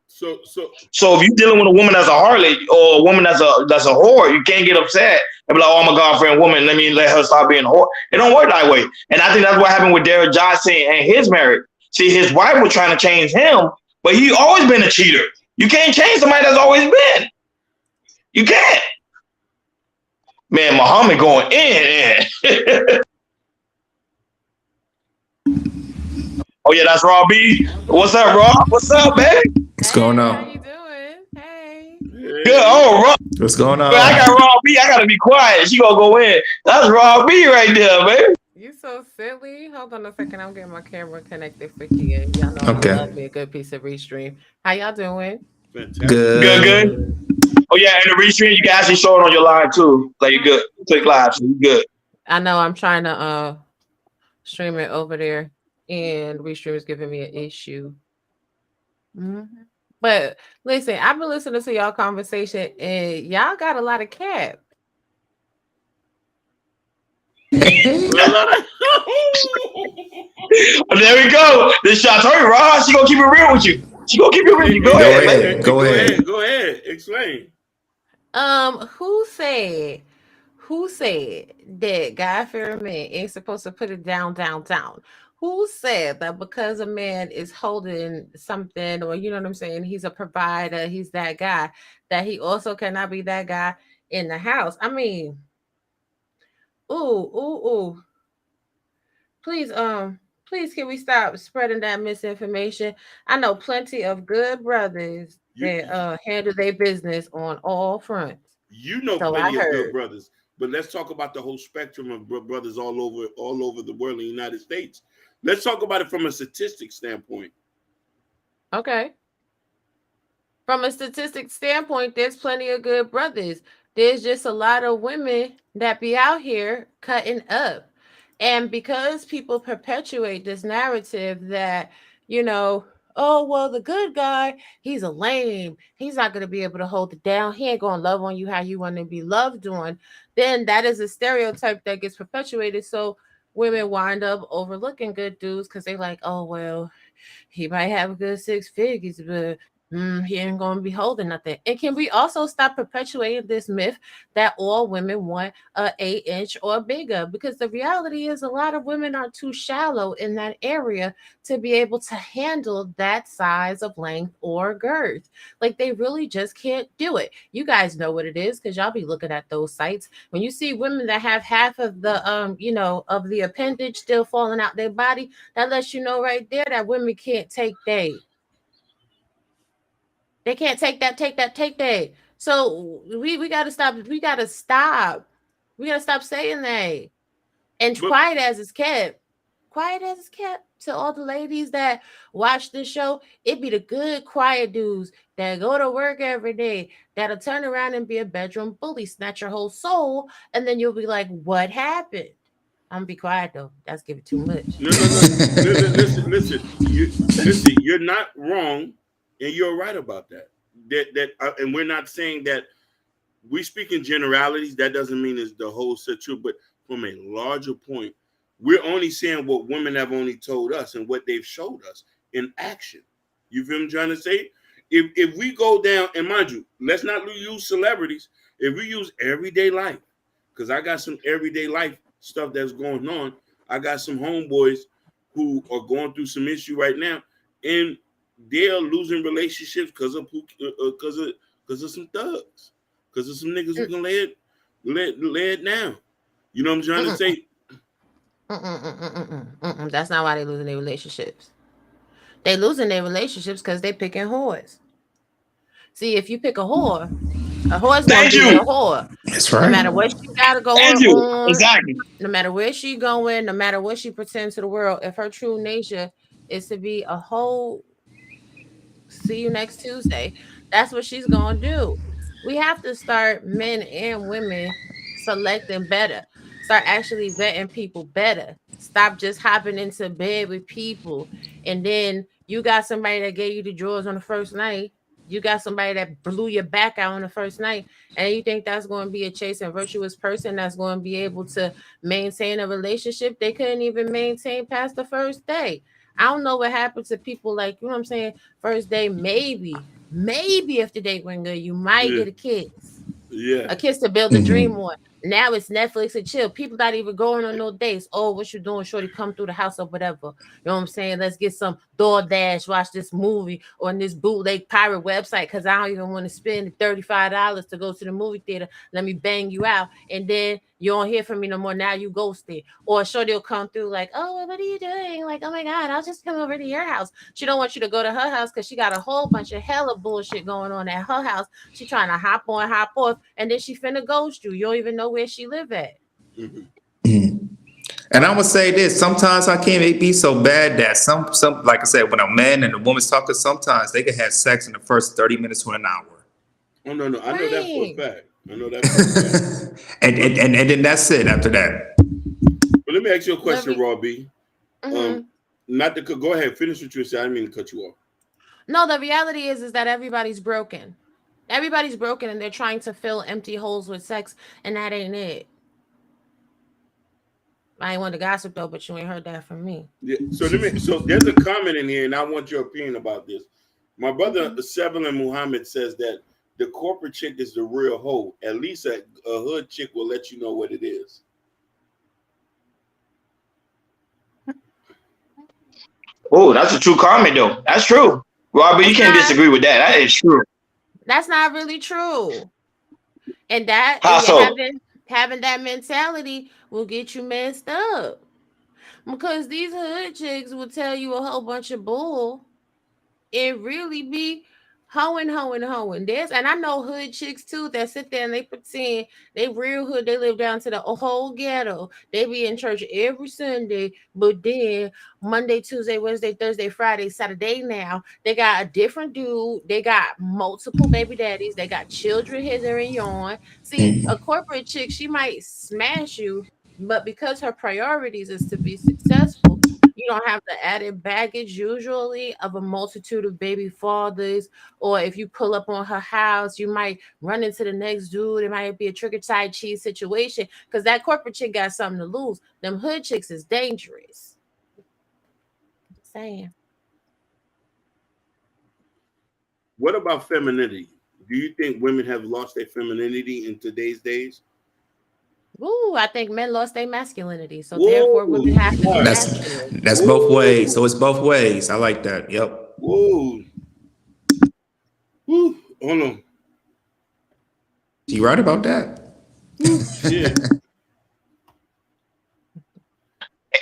Speaker 2: So
Speaker 1: if you're dealing with a woman that's a harlot or a woman that's a whore, you can't get upset and be like, oh, I'm a God-fearing woman, let me let her stop being a whore. It don't work that way. And I think that's what happened with Derrick Johnson and his marriage. See, his wife was trying to change him, but he always been a cheater. You can't change somebody that's always been. You can't. Man, Muhammad going in. Oh yeah, that's Rob B. What's up, Rob? What's up, baby?
Speaker 3: What's going on?
Speaker 7: How you doing? Hey.
Speaker 1: Good. Oh, Rob.
Speaker 3: What's going on?
Speaker 1: I got Rob B. I gotta be quiet. She gonna go in. That's Rob B. right there, baby.
Speaker 7: You so silly. Hold on a second. I'm getting my camera connected for Kia. Y'all know
Speaker 3: Okay.
Speaker 7: I love me a good piece of restream. How y'all doing?
Speaker 2: fantastic.
Speaker 3: Good.
Speaker 1: Oh yeah, and the restream you can actually show it on your live too. Like you good. Click live, so you good.
Speaker 7: I know I'm trying to stream it over there, and restream is giving me an issue. But listen, I've been listening to y'all conversation, and y'all got a lot of cap.
Speaker 1: There we go. This shot told you, Rod. She gonna keep it real with you. She gonna keep it real with you. Go ahead.
Speaker 2: Go ahead. Explain.
Speaker 7: Who said that God-fearing men ain't supposed to put it down? Who said that because a man is holding something, or you know what I'm saying, he's a provider, he's that guy, that he also cannot be that guy in the house? I mean, ooh. Please, can we stop spreading that misinformation? I know plenty of good brothers that handle their business on all fronts.
Speaker 2: You know plenty of good brothers, but let's talk about the whole spectrum of brothers all over the world in the United States. Let's talk about it from a statistic standpoint.
Speaker 7: Okay. From a statistic standpoint, there's plenty of good brothers. There's just a lot of women that be out here cutting up. And because people perpetuate this narrative that, oh, well, the good guy, he's a lame. He's not going to be able to hold it down. He ain't going to love on you how you want to be loved on. Then that is a stereotype that gets perpetuated. So women wind up overlooking good dudes because they like, oh, well, he might have a good 6 figures, but he ain't going to be holding nothing. And can we also stop perpetuating this myth that all women want a 8-inch or bigger? Because the reality is a lot of women are too shallow in that area to be able to handle that size of length or girth. Like they really just can't do it. You guys know what it is because y'all be looking at those sites. When you see women that have half of the of the appendage still falling out their body, that lets you know right there that women can't take they can't take that. So we gotta stop. We gotta stop saying that. And quiet as it's kept to all the ladies that watch this show, it be the good quiet dudes that go to work every day that'll turn around and be a bedroom bully, snatch your whole soul, and then you'll be like, what happened? I'm gonna be quiet though. That's giving too much.
Speaker 2: No. Listen. You're not wrong, and you're right about that. And we're not saying that we speak in generalities. That doesn't mean it's the whole set true, but from a larger point, we're only saying what women have only told us and what they've showed us in action. You feel me? I'm trying to say? If we go down, and mind you, let's not use celebrities. If we use everyday life, because I got some everyday life stuff that's going on. I got some homeboys who are going through some issue right now, and they're losing relationships because of some thugs, because of some niggas who can lay it down. You know what I'm trying to say?
Speaker 7: That's not why they're losing their relationships. They losing their relationships because they picking whores. See, if you pick a whore's gonna be a whore.
Speaker 3: That's right.
Speaker 7: No matter what she gotta go on,
Speaker 1: exactly.
Speaker 7: no matter where she going, no matter what she pretends to the world, if her true nature is to be a hoe, see you next Tuesday, that's what she's gonna do. We have to start, men and women, selecting better. Start actually vetting people better. Stop just hopping into bed with people, and then you got somebody that gave you the drawers on the first night. You got somebody that blew your back out on the first night, and you think that's going to be a chaste and virtuous person that's going to be able to maintain a relationship. They couldn't even maintain past the first day. I don't know what happened to people like, you know what I'm saying? First day, maybe if the date went good, you might get a kiss.
Speaker 2: Yeah.
Speaker 7: A kiss to build a dream on. Now it's Netflix and chill. People not even going on no dates. Oh, what you doing, shorty? Come through the house or whatever. You know what I'm saying? Let's get some DoorDash, watch this movie on this bootleg pirate website because I don't even want to spend $35 to go to the movie theater. Let me bang you out. And then you don't hear from me no more. Now you ghosted. Or shorty will come through like, oh, what are you doing? Like, oh my God, I'll just come over to your house. She don't want you to go to her house because she got a whole bunch of hella bullshit going on at her house. She trying to hop on, hop off, and then she finna ghost you. You don't even know where she live at.
Speaker 3: And I'm gonna say this: sometimes I can't be so bad that some like I said, when a man and a woman's talking, sometimes they can have sex in the first 30 minutes to an hour.
Speaker 2: Oh no, I know that for a fact. I know that for a fact.
Speaker 3: and then that's it after that.
Speaker 2: But let me ask you a question, Raw B. Not to go ahead, finish what you said. I didn't mean to cut you off.
Speaker 7: No, the reality is that everybody's broken. Everybody's broken, and they're trying to fill empty holes with sex, and that ain't it. I ain't want to gossip though, but you ain't heard that from me.
Speaker 2: Yeah. So there's a comment in here, and I want your opinion about this. My brother Sevelin Muhammad says that the corporate chick is the real hoe. At least a hood chick will let you know what it is.
Speaker 1: Oh, that's a true comment though. That's true. Robert, you can't disagree with that. That is true.
Speaker 7: That's not really true. And that having that mentality will get you messed up. Because these hood chicks will tell you a whole bunch of bull and really be hoeing. There's, and I know hood chicks too that sit there and they pretend they real hood. They live down to the whole ghetto. They be in church every Sunday, but then Monday, Tuesday, Wednesday, Thursday, Friday, Saturday now, they got a different dude. They got multiple baby daddies. They got children hither and yon. See, a corporate chick, she might smash you, but because her priorities is to be successful, you don't have the added baggage usually of a multitude of baby fathers. Or if you pull up on her house, you might run into the next dude. It might be a trigger side cheese situation because that corporate chick got something to lose. Them hood chicks is dangerous. Just saying.
Speaker 2: What about femininity? Do you think women have lost their femininity in today's days?
Speaker 7: Ooh, I think men lost their masculinity, so therefore women have to be masculine.
Speaker 3: That's both ways. So it's both ways. I like that. Yep.
Speaker 2: Whoa. Woo. Hold on.
Speaker 3: You right about that?
Speaker 2: Yeah.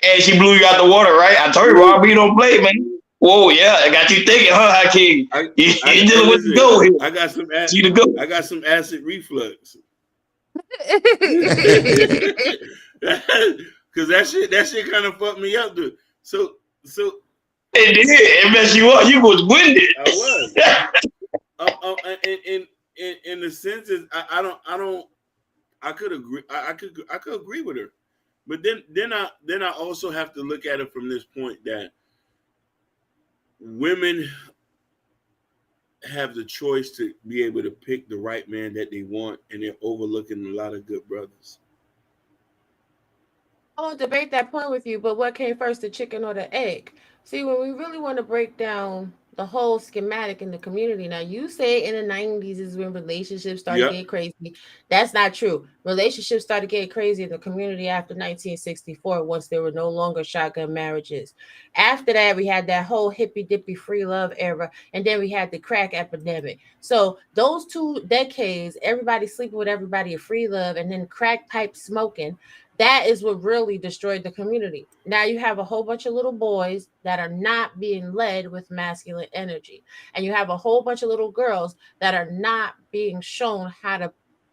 Speaker 1: And she blew you out the water, right? I told you, Robbie, you don't play, man. Whoa, yeah, I got you thinking, huh, Hakeem? You dealing with the go here.
Speaker 2: I got some acid reflux. Because that shit kind of fucked me up, dude. So
Speaker 1: it did. It messed you up. You was winded.
Speaker 2: I was. In the sense is I could agree. I could agree with her, but then I also have to look at it from this point that women have the choice to be able to pick the right man that they want, and they're overlooking a lot of good brothers.
Speaker 7: I won't debate that point with you, but what came first, the chicken or the egg? See, when we really want to break down the whole schematic in the community, now you say in the 90s is when relationships started getting crazy. That's not true. Relationships started getting crazy in the community after 1964, once there were no longer shotgun marriages. After that, we had that whole hippy dippy free love era, and then we had the crack epidemic. So those 2 decades, everybody sleeping with everybody, a free love, and then crack pipe smoking. That is what really destroyed the community. Now you have a whole bunch of little boys that are not being led with masculine energy. And you have a whole bunch of little girls that are not being shown how to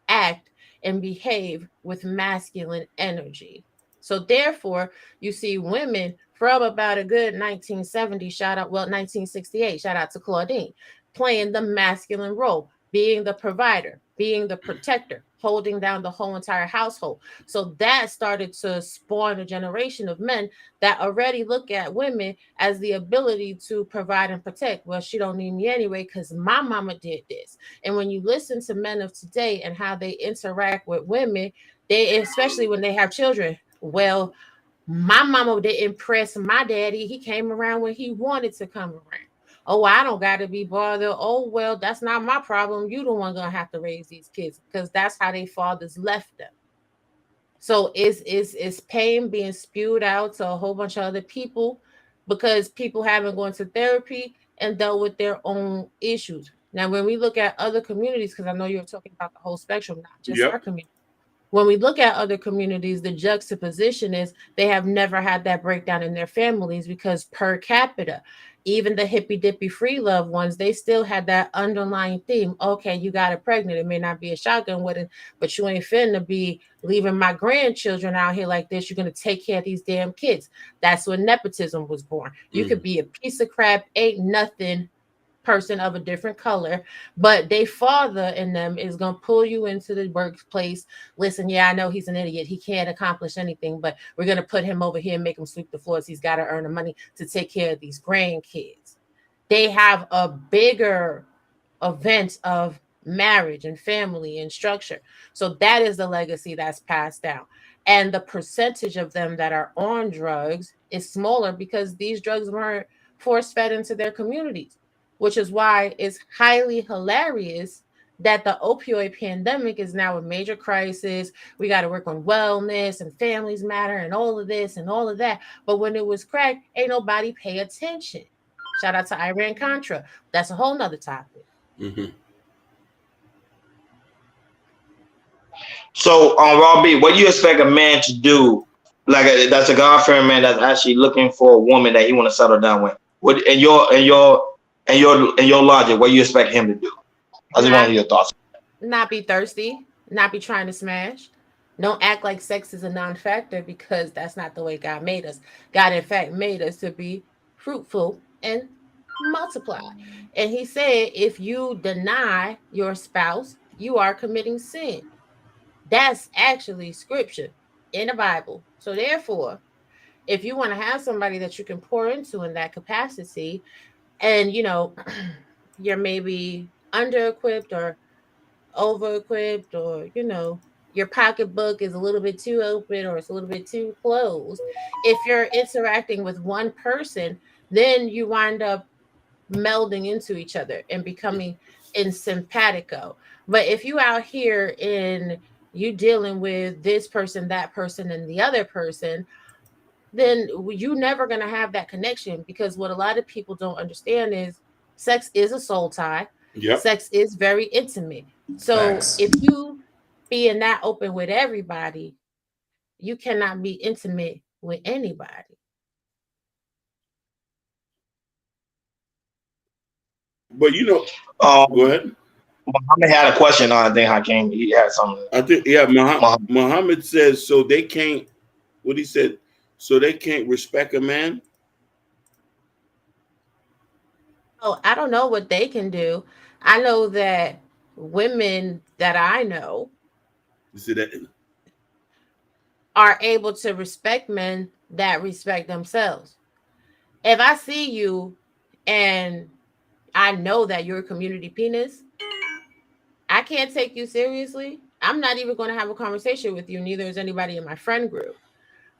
Speaker 7: act and behave with masculine energy. So therefore, you see women from about a good 1970, 1968, shout out to Claudine, playing the masculine role, being the provider, being the protector, holding down the whole entire household. So that started to spawn a generation of men that already look at women as the ability to provide and protect. Well, she don't need me anyway because my mama did this. And when you listen to men of today and how they interact with women, they, especially when they have children, well, my mama didn't press my daddy. He came around when he wanted to come around. Oh, I don't got to be bothered. Oh, well, that's not my problem. You the one going to have to raise these kids, because that's how their fathers left them. So it's pain being spewed out to a whole bunch of other people because people haven't gone to therapy and dealt with their own issues. Now, when we look at other communities, because I know you're talking about the whole spectrum, not just our community. When we look at other communities, the juxtaposition is they have never had that breakdown in their families because per capita, even the hippy dippy free love ones, they still had that underlying theme. Okay, you got it pregnant. It may not be a shotgun wedding, but you ain't finna be leaving my grandchildren out here like this. You're going to take care of these damn kids. That's when nepotism was born. You could be a piece of crap, ain't nothing person of a different color, but they father in them is going to pull you into the workplace. Listen, yeah, I know he's an idiot. He can't accomplish anything, but we're going to put him over here and make him sweep the floors. He's got to earn the money to take care of these grandkids. They have a bigger event of marriage and family and structure. So that is the legacy that's passed down. And the percentage of them that are on drugs is smaller because these drugs weren't force-fed into their communities, which is why it's highly hilarious that the opioid pandemic is now a major crisis. We got to work on wellness and families matter and all of this and all of that. But when it was crack, ain't nobody pay attention. Shout out to Iran-Contra. That's a whole nother topic.
Speaker 2: Mm-hmm.
Speaker 1: So on Raw B, what do you expect a man to do? Like that's a God-fearing man that's actually looking for a woman that he want to settle down with. What in your in your logic, what you expect him to do? I just want to hear your thoughts.
Speaker 7: Not be thirsty, not be trying to smash. Don't act like sex is a non-factor, because that's not the way God made us. God, in fact, made us to be fruitful and multiply. And he said, if you deny your spouse, you are committing sin. That's actually scripture in the Bible. So therefore, if you want to have somebody that you can pour into in that capacity, and you're maybe under-equipped or over-equipped, or your pocketbook is a little bit too open or it's a little bit too closed. If you're interacting with one person, then you wind up melding into each other and becoming in simpatico. But if you out here and you dealing with this person, that person, and the other person, then you never going to have that connection, because what a lot of people don't understand is sex is a soul tie.
Speaker 2: Yep.
Speaker 7: Sex is very intimate. So
Speaker 3: Facts.
Speaker 7: if you being that open with everybody, you cannot be intimate with anybody.
Speaker 2: But go ahead.
Speaker 1: Muhammad had a question on, I think Hakeem. He had something.
Speaker 2: I think Muhammad says, so they can't. What he said, so they can't respect a man.
Speaker 7: Oh, I don't know what they can do. I know that women that I know are able to respect men that respect themselves. If I see you and I know that you're a community penis, I can't take you seriously. I'm not even going to have a conversation with you. Neither is anybody in my friend group.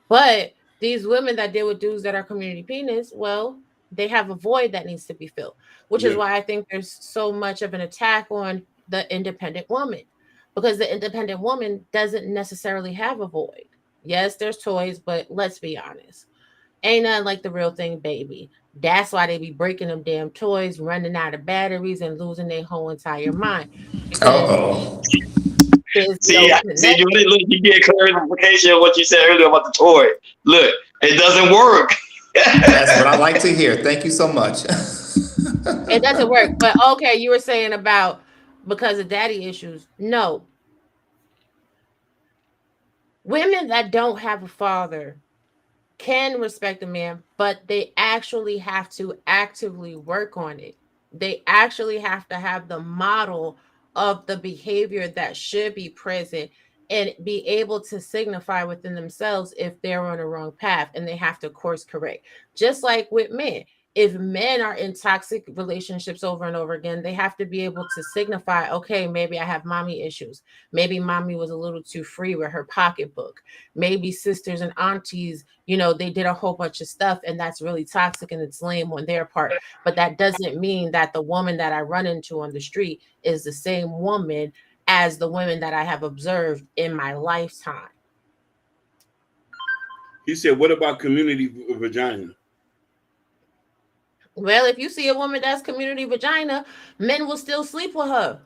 Speaker 7: But these women that deal with dudes that are community penis, well, they have a void that needs to be filled, which is why I think there's so much of an attack on the independent woman, because the independent woman doesn't necessarily have a void. Yes, there's toys, but let's be honest. Ain't nothing like the real thing, baby. That's why they be breaking them damn toys, running out of batteries, and losing their whole entire mind.
Speaker 3: Uh-oh.
Speaker 1: See, you get clarification of what you said earlier about the toy. Look, it doesn't work.
Speaker 3: That's what I like to hear. Thank you so much.
Speaker 7: It doesn't work. But okay, you were saying about because of daddy issues. No. Women that don't have a father can respect a man, but they actually have to actively work on it. They actually have to have the model of the behavior that should be present and be able to signify within themselves if they're on a wrong path, and they have to course correct. Just like with men. If men are in toxic relationships over and over again, they have to be able to signify, okay, maybe I have mommy issues. Maybe mommy was a little too free with her pocketbook. Maybe sisters and aunties, they did a whole bunch of stuff, and that's really toxic and it's lame on their part. But that doesn't mean that the woman that I run into on the street is the same woman as the women that I have observed in my lifetime.
Speaker 2: He said, what about community vagina?
Speaker 7: Well, if you see a woman that's community vagina, men will still sleep with her.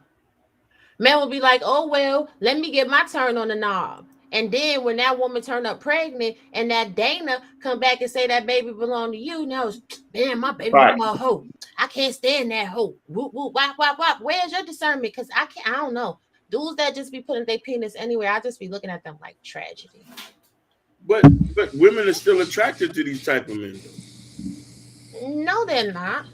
Speaker 7: Men will be like, oh, well, let me get my turn on the knob. And then when that woman turn up pregnant and that Dana come back and say that baby belong to you, now damn, my baby belong to a hoe. I can't stand that hoe. Whoop, whoop, wop, wop, wop. Where's your discernment? Because I don't know. Dudes that just be putting their penis anywhere, I just be looking at them like tragedy.
Speaker 2: But women are still attracted to these type of men.
Speaker 7: No, they're not.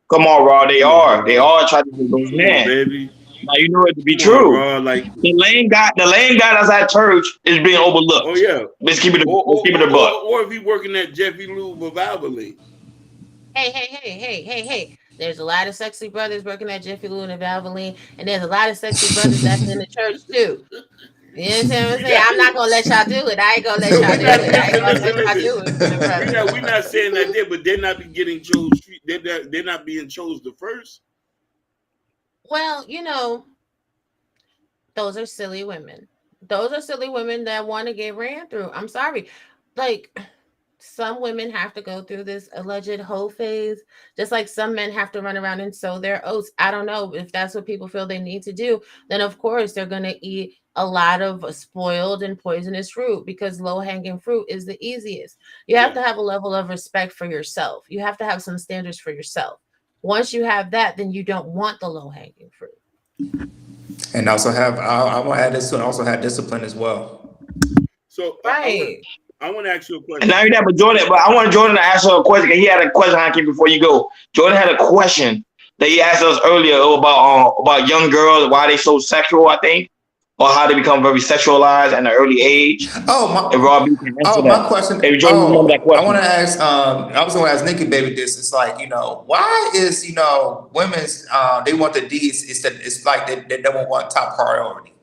Speaker 1: Come on, Rod. They are. They are attracted to those men.
Speaker 2: Baby.
Speaker 1: Now you know it to be true.
Speaker 2: Like
Speaker 1: the lame guy that's at church is being overlooked.
Speaker 2: Oh yeah.
Speaker 1: Let's keep it a buck.
Speaker 2: Or if he working at Jeffy Lube or Valvoline.
Speaker 7: Hey. There's a lot of sexy brothers working at Jeffy Lube and Valvoline, and there's a lot of sexy brothers that's in the church too. You understand what I'm saying? I'm not gonna let y'all do it. I ain't gonna let y'all do it.
Speaker 2: We're not saying that but they're not getting chose. They're not being chose the first.
Speaker 7: Well, those are silly women. Those are silly women that want to get ran through. I'm sorry. Like, some women have to go through this alleged hoe phase, just like some men have to run around and sow their oats. I don't know if that's what people feel they need to do. Then, of course, they're going to eat a lot of spoiled and poisonous fruit, because low-hanging fruit is the easiest. You have to have a level of respect for yourself. You have to have some standards for yourself. Once you have that, then you don't want the low-hanging fruit.
Speaker 3: And also I want to add this, and also have discipline as well.
Speaker 2: So
Speaker 7: Right.
Speaker 2: I want to ask you a question.
Speaker 1: And now you that, but I want Jordan to ask her a question. He had a question, Hanky, before you go. Jordan had a question that he asked us earlier about young girls, why they so sexual, I think, or how they become very sexualized at an early age. And Robbie can answer
Speaker 3: my question.
Speaker 1: Hey, Jordan, remember that question.
Speaker 3: I want to ask. I was going to ask Nikki Baby this. It's like, why is women's they want the D's? It's like they don't want top priority.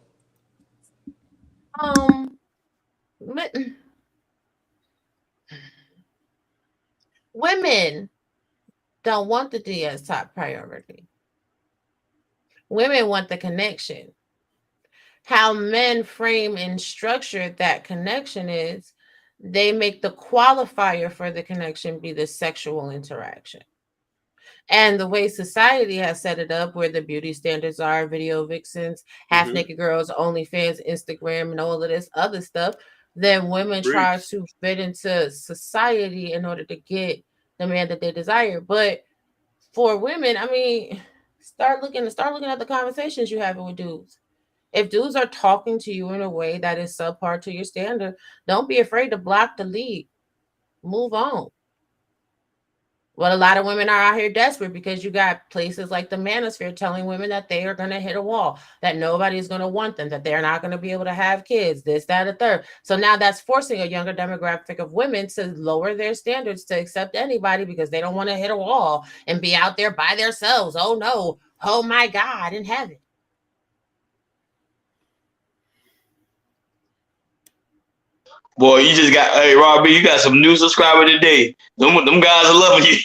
Speaker 7: Women don't want the D as top priority. Women want the connection. How men frame and structure that connection is they make the qualifier for the connection be the sexual interaction. And the way society has set it up, where the beauty standards are, video vixens, half-naked girls, OnlyFans, Instagram, and all of this other stuff, then women try to fit into society in order to get the man that they desire. But for women, I mean, start looking at the conversations you're having with dudes. If dudes are talking to you in a way that is subpar to your standard, don't be afraid to block, delete, move on. Well, a lot of women are out here desperate because you got places like the Manosphere telling women that they are going to hit a wall, that nobody is going to want them, that they're not going to be able to have kids, this, that, and the third. So now that's forcing a younger demographic of women to lower their standards to accept anybody because they don't want to hit a wall and be out there by themselves. Oh, no. Oh, my God in heaven.
Speaker 1: Boy, you just got, hey, Robbie, you got some new subscriber today. Them guys are loving you.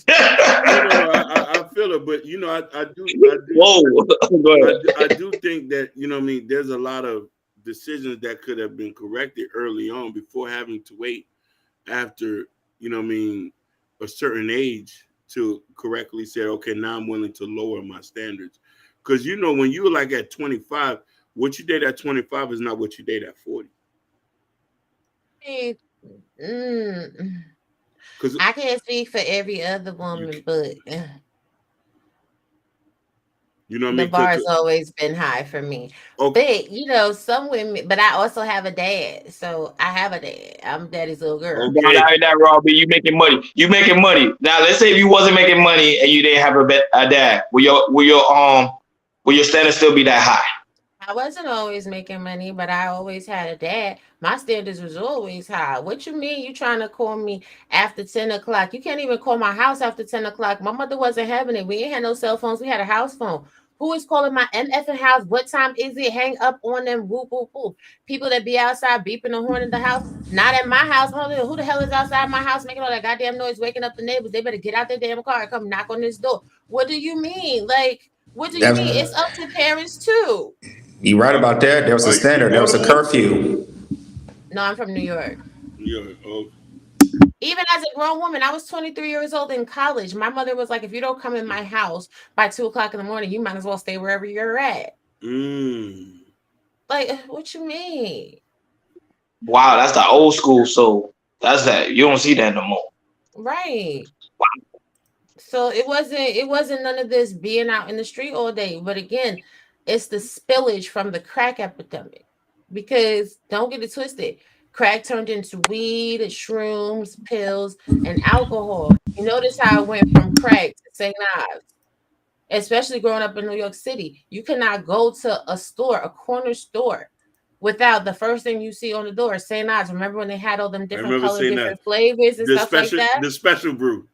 Speaker 2: I feel it, but I do.
Speaker 1: Whoa.
Speaker 2: I do think that there's a lot of decisions that could have been corrected early on before having to wait after a certain age to correctly say, okay, now I'm willing to lower my standards. Because when you were like at 25, what you did at 25 is not what you did at 40.
Speaker 7: I can't speak for every other woman, but the bar's always been high for me. Okay. But some women, but I also have a dad, so I have a dad. I'm daddy's little girl.
Speaker 1: Okay. That Robbie, you making money. You making money. Now let's say if you wasn't making money and you didn't have a dad, will your standards still be that high?
Speaker 7: I wasn't always making money, but I always had a dad. My standards was always high. What you mean you trying to call me after 10 o'clock? You can't even call my house after 10 o'clock. My mother wasn't having it. We ain't had no cell phones. We had a house phone. Who is calling my MFing house? What time is it? Hang up on them. Whoop, whoop, whoop. People that be outside beeping the horn in the house. Not at my house. Who the hell is outside my house making all that goddamn noise, waking up the neighbors? They better get out their damn car and come knock on this door. What do you mean? Like, what do you mean? It's up to parents too.
Speaker 3: You're right about that. There was a standard. There was a curfew.
Speaker 7: No, I'm from New York.
Speaker 2: Oh.
Speaker 7: Even as a grown woman, I was 23 years old in college. My mother was like, if you don't come in my house by 2 o'clock in the morning, you might as well stay wherever you're at. Like, what you mean?
Speaker 1: Wow, that's the old school. So that's that. You don't see that no more.
Speaker 7: Right. Wow. So it wasn't none of this being out in the street all day. But again, it's the spillage from the crack epidemic. Because don't get it twisted. Crack turned into weed, shrooms, pills, and alcohol. You notice how it went from crack to St. Ives, especially growing up in New York City. You cannot go to a store, a corner store, without the first thing you see on the door, St. Ives. Remember when they had all them different colors, different flavors and stuff like that?
Speaker 2: The special brew.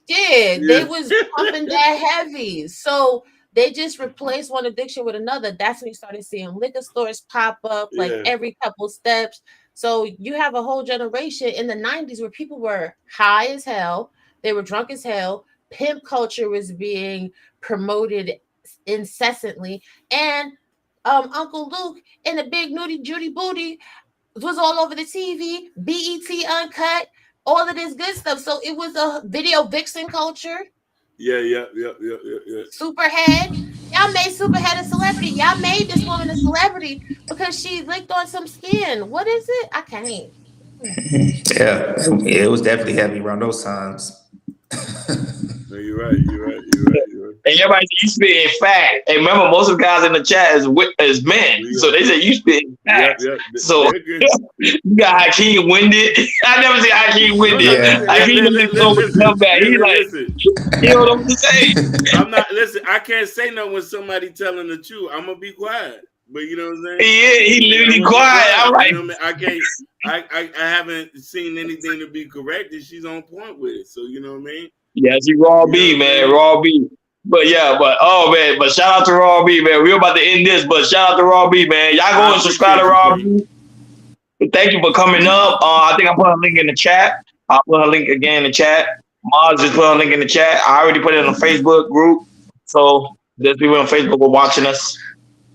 Speaker 7: Yeah, they was pumping that heavy. So they just replaced one addiction with another. That's when you started seeing liquor stores pop up like every couple steps. So you have a whole generation in the 90s where people were high as hell. They were drunk as hell. Pimp culture was being promoted incessantly. And Uncle Luke and the big nudie Judy booty was all over the TV. BET Uncut, all of this good stuff. So it was a video vixen culture.
Speaker 2: Yeah.
Speaker 7: Superhead. Y'all made Superhead a celebrity. Y'all made this woman a celebrity because she licked on some skin. What is it? I can't.
Speaker 3: Yeah, it was definitely heavy around those times.
Speaker 2: No, you're right. You're right. You're right. You're right.
Speaker 1: And everybody said you spit in fact. And remember, most of the guys in the chat is men.
Speaker 2: Yeah.
Speaker 1: So they said you spit in fact.
Speaker 2: Yeah.
Speaker 1: So you got Hakeem winded. I never seen Hakeem winded.
Speaker 3: Yeah.
Speaker 1: Hakeem doesn't come back. He like, you know what I'm saying?
Speaker 2: I'm not. Listen, I can't say no when somebody telling the truth. I'm gonna be quiet. But you know what I'm saying?
Speaker 1: He literally quiet. I'm like,
Speaker 2: you know what I mean? I can't. I haven't seen anything to be corrected. She's on point with it. So you know what I mean?
Speaker 1: yeah, she Raw B, man, Raw B. But yeah, but shout out to Raw B, man. We're about to end this, but shout out to Raw B, man. Y'all go and subscribe to Raw B. Thank you for coming up. I think I put a link in the chat. I'll put a link again in the chat. Maz just put a link in the chat. I already put it in the Facebook group. So there's people on Facebook who are watching us.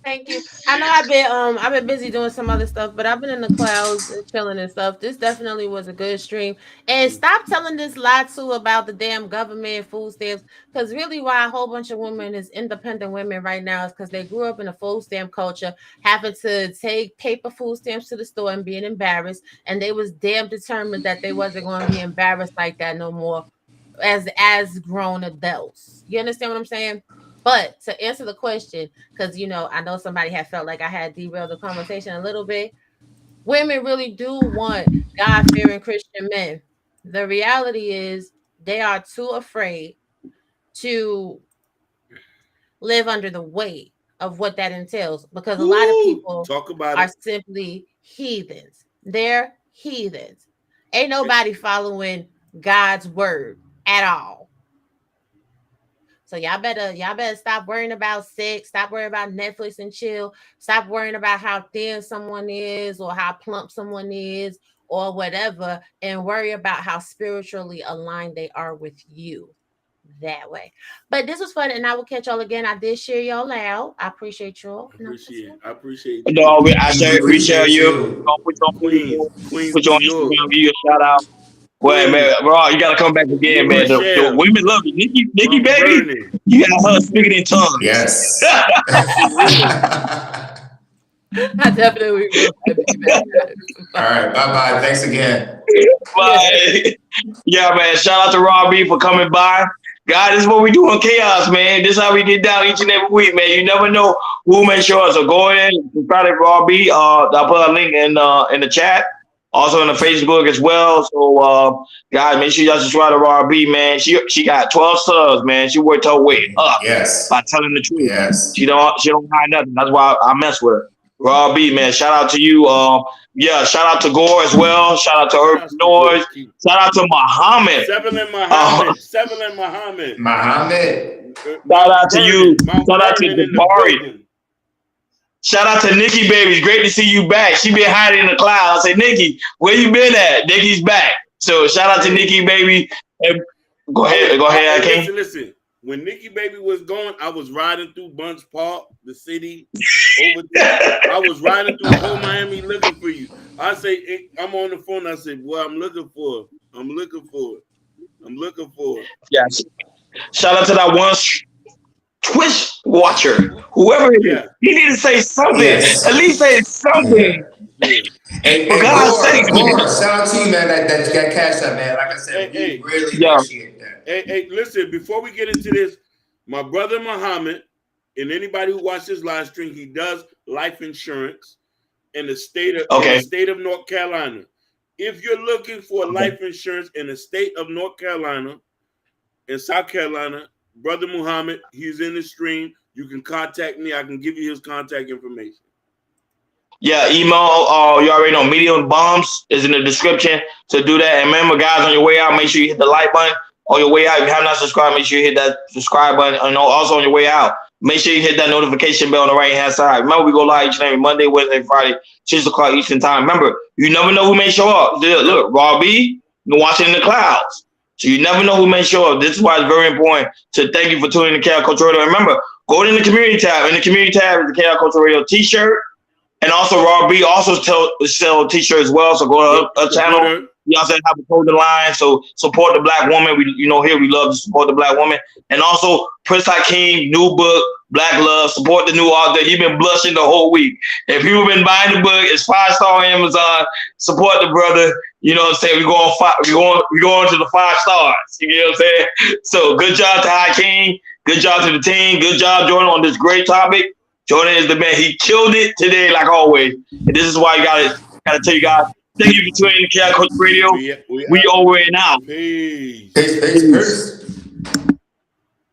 Speaker 7: Thank you. I know I've been busy doing some other stuff, but I've been in the clouds and chilling and stuff. This definitely was a good stream. And stop telling this lie too about the damn government food stamps. Because really why a whole bunch of women is independent women right now is because they grew up in a food stamp culture, having to take paper food stamps to the store and being embarrassed. And they was damn determined that they wasn't going to be embarrassed like that no more as grown adults. You understand what I'm saying? But to answer the question, because, you know, I know somebody had felt like I had derailed the conversation a little bit. Women really do want God-fearing Christian men. The reality is they are too afraid to live under the weight of what that entails because a lot of people are simply heathens. They're heathens. Ain't nobody following God's word at all. So y'all better stop worrying about sex, stop worrying about Netflix and chill, stop worrying about how thin someone is or how plump someone is or whatever, and worry about how spiritually aligned they are with you that way. But this was fun, and I will catch y'all again. I did share y'all out. I appreciate y'all.
Speaker 2: I appreciate you.
Speaker 1: No, we share you. Put you on Instagram, give you a shout out. Well, man, bro, you gotta come back again, man. The women love you, Nikki, baby. You got her speaking in tongues.
Speaker 3: Yes.
Speaker 7: I definitely will.
Speaker 3: All right, bye. Thanks again.
Speaker 1: Bye. Yeah, man. Shout out to Raw B for coming by. God, this is what we do in Chaos, man. This is how we get down each and every week, man. You never know who may show us. So go in and subscribe to Raw B. I'll put a link in the chat. Also on the Facebook as well. So guys, make sure y'all subscribe to Raw B, man. She got 12 subs, man. She worked her way up by telling the truth.
Speaker 3: Yes.
Speaker 1: She don't hide nothing. That's why I mess with her. Raw B, man. Shout out to you. Shout out to Gore as well. Shout out to Urban Noise. Shout out to Muhammad.
Speaker 2: Seven and Muhammad.
Speaker 1: Shout out to you. Shout out to Jabari. Shout out to Nikki, baby. It's great to see you back. She been hiding in the cloud. I say, Nikki, where you been at? Nikki's back. So shout out to Nikki, baby. And go ahead, King.
Speaker 2: Listen. When Nikki Baby was going, I was riding through Bunch Park, the city. I was riding through whole Miami looking for you. I say, I'm on the phone. I said, "Boy, I'm looking for it."
Speaker 1: Yeah. Shout out to that one Twitch watcher, whoever it is. He need to say something.
Speaker 3: Yes.
Speaker 1: At least say something.
Speaker 3: Yeah. And
Speaker 1: for God's sake,
Speaker 3: shout out to you, man. That got cash up, man. Like I said, we really appreciate that.
Speaker 2: Hey, listen, before we get into this, my brother Muhammad, and anybody who watches this live stream, he does life insurance in the state of North Carolina. If you're looking for life insurance in the state of North Carolina and South Carolina, brother Muhammad, he's in the stream. You can contact me. I can give you his contact information.
Speaker 1: Yeah, email. You already know. Medium Bombs is in the description. So do that. And remember, guys, on your way out, make sure you hit the like button. On your way out, if you have not subscribed, make sure you hit that subscribe button. And also on your way out, make sure you hit that notification bell on the right-hand side. Remember, we go live each and every Monday, Wednesday, Friday, 6 o'clock Eastern time. Remember, you never know who may show up. Look, Raw B, you're watching in the clouds. So you never know who may show up. This is why it's very important to thank you for tuning in to Chaos Culture Radio. Remember, go in the community tab. In the community tab is the Chaos Culture Radio t-shirt. And also Raw B also sell t-shirts as well. So go to our channel. You also have a clothing line, so support the black woman. We, here we love to support the black woman, and also Prince Hakeem, new book, Black Love. Support the new author. He been blushing the whole week. If you've been buying the book, it's 5-star on Amazon. Support the brother. You know what I'm saying? We're going to the 5 stars. You know what I'm saying? So good job to Hakeem. Good job to the team. Good job, Jordan, on this great topic. Jordan is the man. He killed it today, like always. And this is why you gotta tell you guys. Thank you for tuning in to Chaos Coach Radio. We over and out.
Speaker 2: Peace.
Speaker 3: Peace.